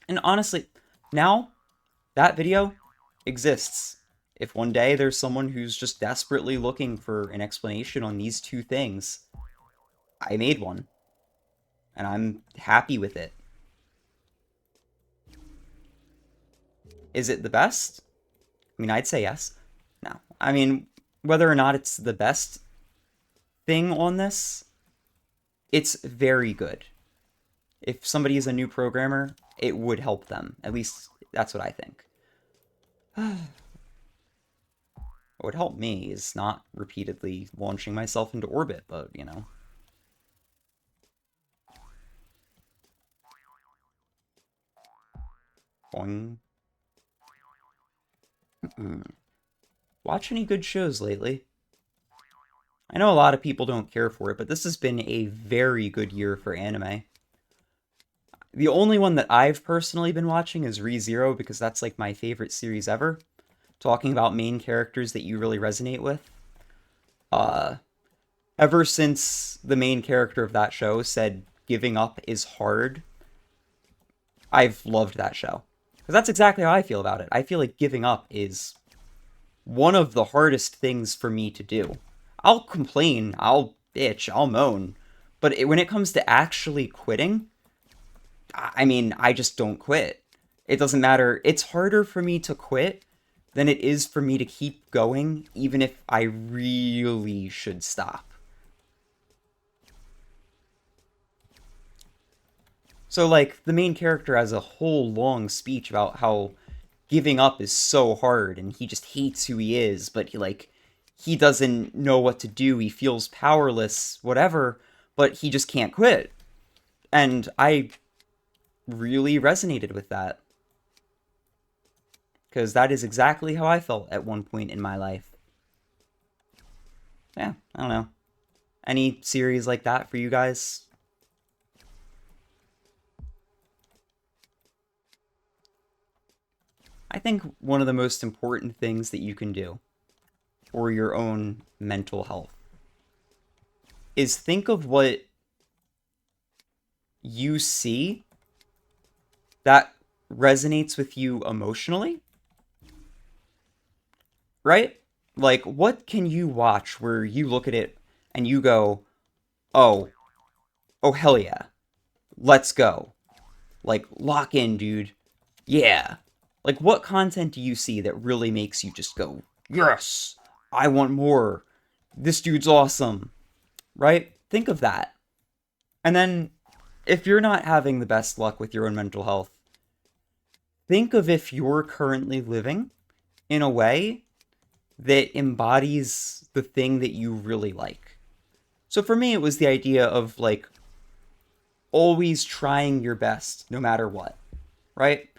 And honestly, now, that video exists. If one day there's someone who's just desperately looking for an explanation on these two things, I made one. And I'm happy with it. Is it the best? I mean, I'd say yes. No. I mean, whether or not it's the best thing on this, it's very good. If somebody is a new programmer, it would help them. At least, that's what I think. What would help me is not repeatedly launching myself into orbit, but, you know. Boing. Watch any good shows lately? I know a lot of people don't care for it, but this has been a very good year for anime. The only one that I've personally been watching is ReZero because that's like my favorite series ever. Talking about main characters that you really resonate with. Ever since the main character of that show said giving up is hard, I've loved that show. Because that's exactly how I feel about it. I feel like giving up is one of the hardest things for me to do. I'll complain, I'll bitch, I'll moan, but when it comes to actually quitting, I mean, I just don't quit. It doesn't matter. It's harder for me to quit than it is for me to keep going, even if I really should stop. So, like, the main character has a whole long speech about how giving up is so hard and he just hates who he is, but he doesn't know what to do. He feels powerless, whatever, but he just can't quit. And I really resonated with that because that is exactly how I felt at one point in my life. Yeah, I don't know. Any series like that for you guys? I think one of the most important things that you can do for your own mental health is think of what you see that resonates with you emotionally, right? Like, what can you watch where you look at it and you go, oh, oh, hell yeah, let's go. Like, lock in, dude. Yeah. Like, what content do you see that really makes you just go, yes, I want more. This dude's awesome, right? Think of that. And then, if you're not having the best luck with your own mental health, think of if you're currently living in a way that embodies the thing that you really like. So for me, it was the idea of like always trying your best no matter what, right?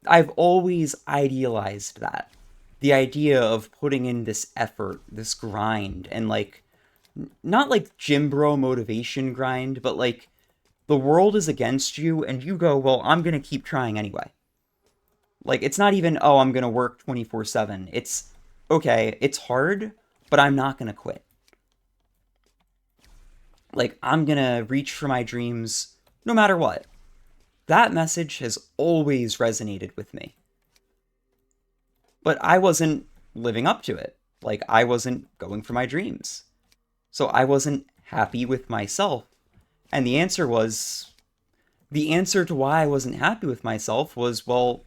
I've always idealized that. The idea of putting in this effort, this grind, and like, not like gym bro motivation grind, but like the world is against you and you go, well, I'm going to keep trying anyway. Like, it's not even, oh, I'm going to work 24/7. It's, okay, it's hard, but I'm not going to quit. Like, I'm going to reach for my dreams no matter what. That message has always resonated with me. But I wasn't living up to it. Like, I wasn't going for my dreams. So I wasn't happy with myself. And the answer to why I wasn't happy with myself was, well,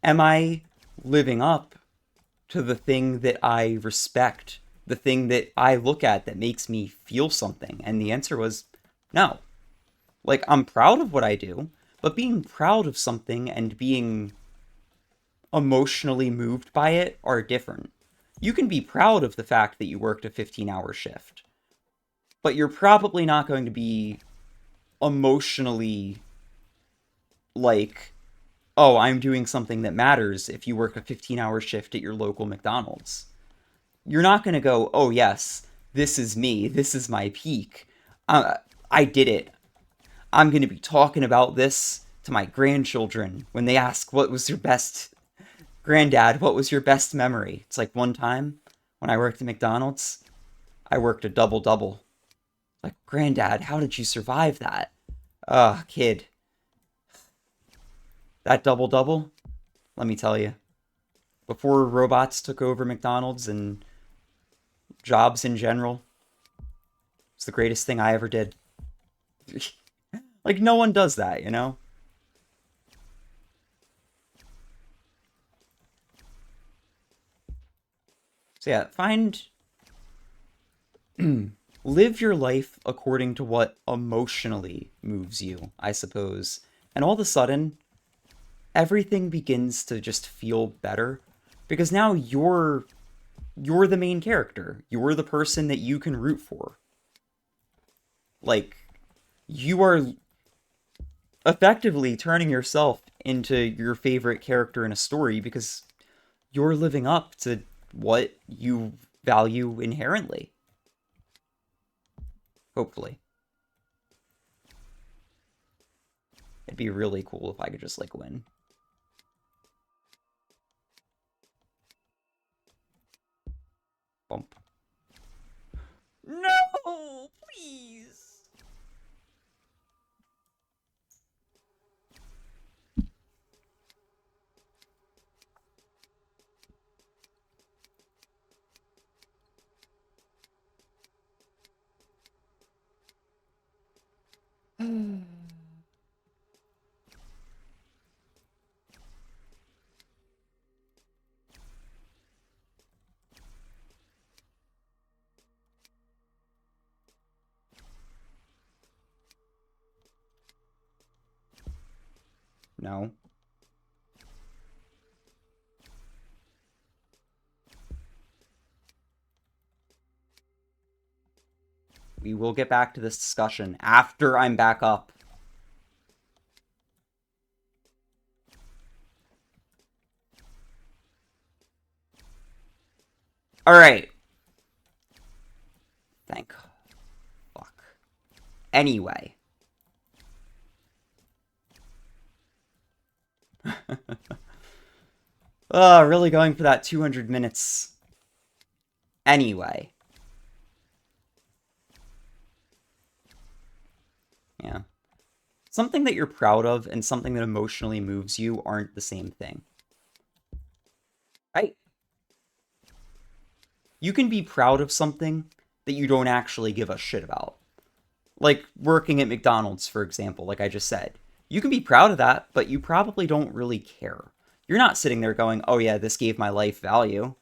am I living up to the thing that I respect, the thing that I look at that makes me feel something? And the answer was no. Like, I'm proud of what I do, but being proud of something and being emotionally moved by it are different. You can be proud of the fact that you worked a 15-hour shift, but you're probably not going to be emotionally like, oh, I'm doing something that matters if you work a 15-hour shift at your local McDonald's. You're not going to go, oh, yes, this is me. This is my peak. I did it. I'm going to be talking about this to my grandchildren when they ask, what was your best, granddad, what was your best memory? It's like one time when I worked at McDonald's, I worked a double double. Like, granddad, how did you survive that? Kid, that double double, let me tell you, before robots took over McDonald's and jobs in general, it's the greatest thing I ever did. Like, no one does that, you know? So yeah, live your life according to what emotionally moves you, I suppose. And all of a sudden, everything begins to just feel better because now you're the main character. You're the person that you can root for. Like, you are effectively turning yourself into your favorite character in a story because you're living up to what you value inherently. Hopefully. It'd be really cool if I could just like win. Bump. No, please. No. We will get back to this discussion after I'm back up. Alright. Thank fuck. Anyway. Really going for that 200 minutes. Anyway. Yeah. Something that you're proud of and something that emotionally moves you aren't the same thing. Right? You can be proud of something that you don't actually give a shit about. Like working at McDonald's, for example, like I just said. You can be proud of that, but you probably don't really care. You're not sitting there going, oh yeah, this gave my life value.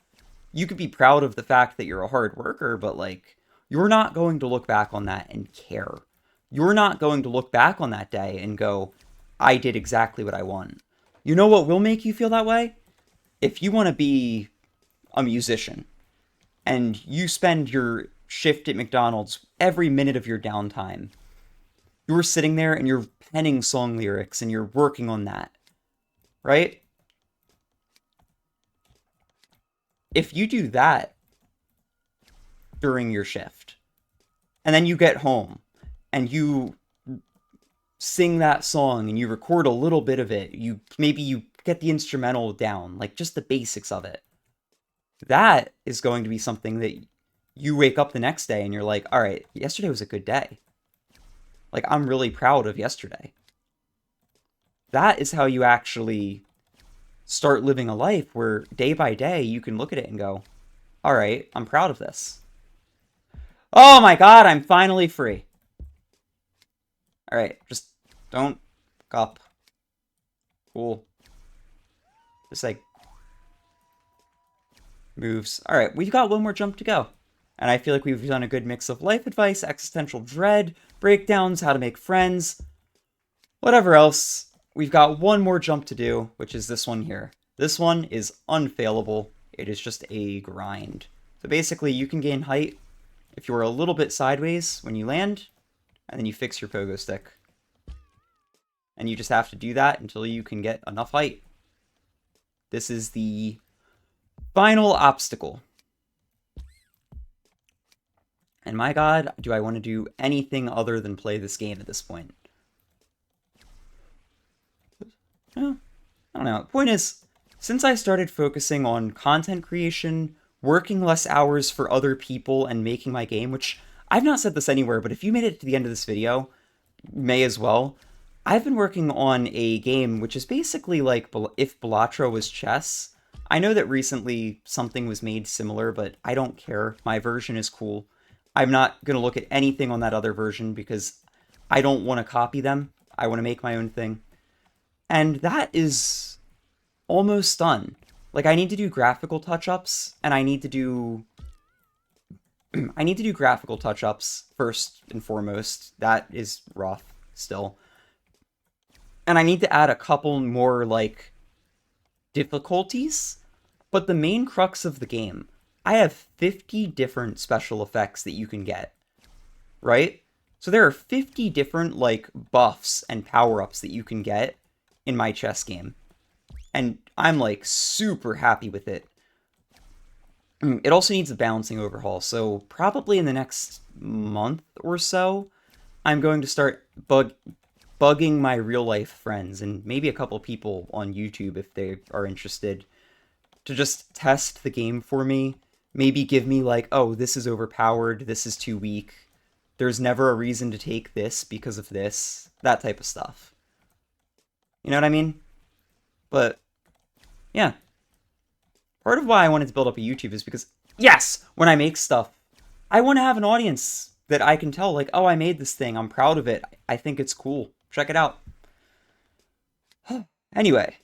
You could be proud of the fact that you're a hard worker, but like, you're not going to look back on that and care. You're not going to look back on that day and go, I did exactly what I want. You know what will make you feel that way? If you want to be a musician and you spend your shift at McDonald's every minute of your downtime, you're sitting there and you're penning song lyrics and you're working on that, right? If you do that during your shift, and then you get home and you sing that song and you record a little bit of it, maybe you get the instrumental down, like just the basics of it. That is going to be something that you wake up the next day and you're like, all right, yesterday was a good day. Like, I'm really proud of yesterday. That is how you actually start living a life where day by day you can look at it and go, all right, I'm proud of this. Oh my god, I'm finally free. All right, just don't up. Cool. Just like moves. All right, we've got one more jump to go. And I feel like we've done a good mix of life advice, existential dread, breakdowns, how to make friends, whatever else. We've got one more jump to do, which is this one here. This one is unfailable. It is just a grind. So basically, you can gain height if you're a little bit sideways when you land, and then you fix your pogo stick. And you just have to do that until you can get enough height. This is the final obstacle. And my god, do I want to do anything other than play this game at this point? I don't know. The point is, since I started focusing on content creation, working less hours for other people, and making my game, which I've not said this anywhere, but if you made it to the end of this video, may as well. I've been working on a game which is basically like if Balatro was chess. I know that recently something was made similar, but I don't care. My version is cool. I'm not going to look at anything on that other version because I don't want to copy them. I want to make my own thing. And that is almost done. Like, I need to do graphical touch-ups, and I need to do graphical touch-ups first and foremost. That is rough still. And I need to add a couple more, like, difficulties. But the main crux of the game, I have 50 different special effects that you can get, right? So there are 50 different, like, buffs and power-ups that you can get in my chess game. And I'm, like, super happy with it. It also needs a balancing overhaul, so probably in the next month or so, I'm going to start bugging my real-life friends, and maybe a couple people on YouTube if they are interested, to just test the game for me. Maybe give me, like, oh, this is overpowered, this is too weak, there's never a reason to take this because of this, that type of stuff. You know what I mean? But, yeah. Part of why I wanted to build up a YouTube is because, yes, when I make stuff, I want to have an audience that I can tell, like, oh, I made this thing, I'm proud of it, I think it's cool, check it out. Anyway,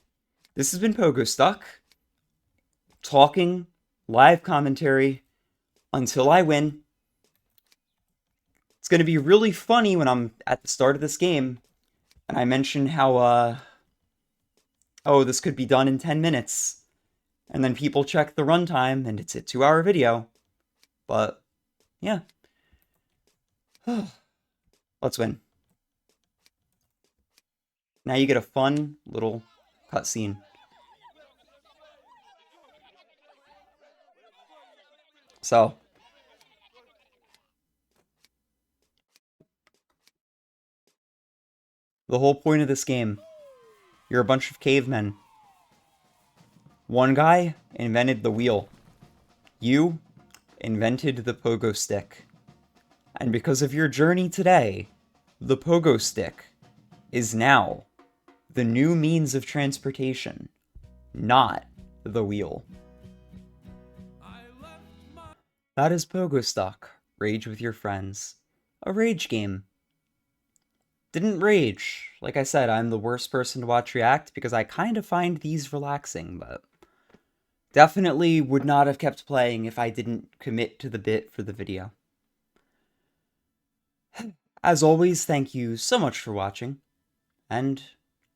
this has been Pogostuck, talking, live commentary, until I win. It's going to be really funny when I'm at the start of this game, and I mention how, oh, this could be done in 10 minutes. And then people check the runtime and it's a 2-hour video. But, yeah. Let's win. Now you get a fun little cutscene. So, the whole point of this game, you're a bunch of cavemen. One guy invented the wheel. You invented the pogo stick. And because of your journey today, the pogo stick is now the new means of transportation, not the wheel. That is Pogostuck. Rage with your friends. A rage game. Didn't rage. Like I said, I'm the worst person to watch react because I kind of find these relaxing, but definitely would not have kept playing if I didn't commit to the bit for the video. As always, thank you so much for watching, and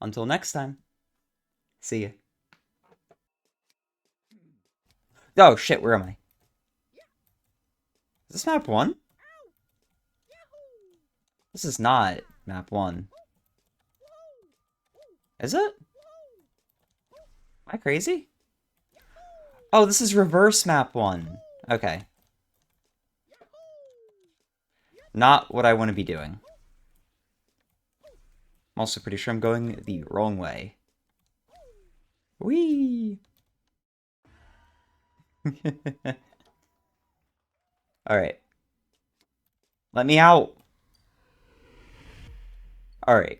until next time, see ya. Oh shit, where am I? Is this map 1? This is not map 1. Is it? Am I crazy? Oh, this is reverse map 1. Okay. Not what I want to be doing. I'm also pretty sure I'm going the wrong way. Whee! Alright. Let me out! Alright.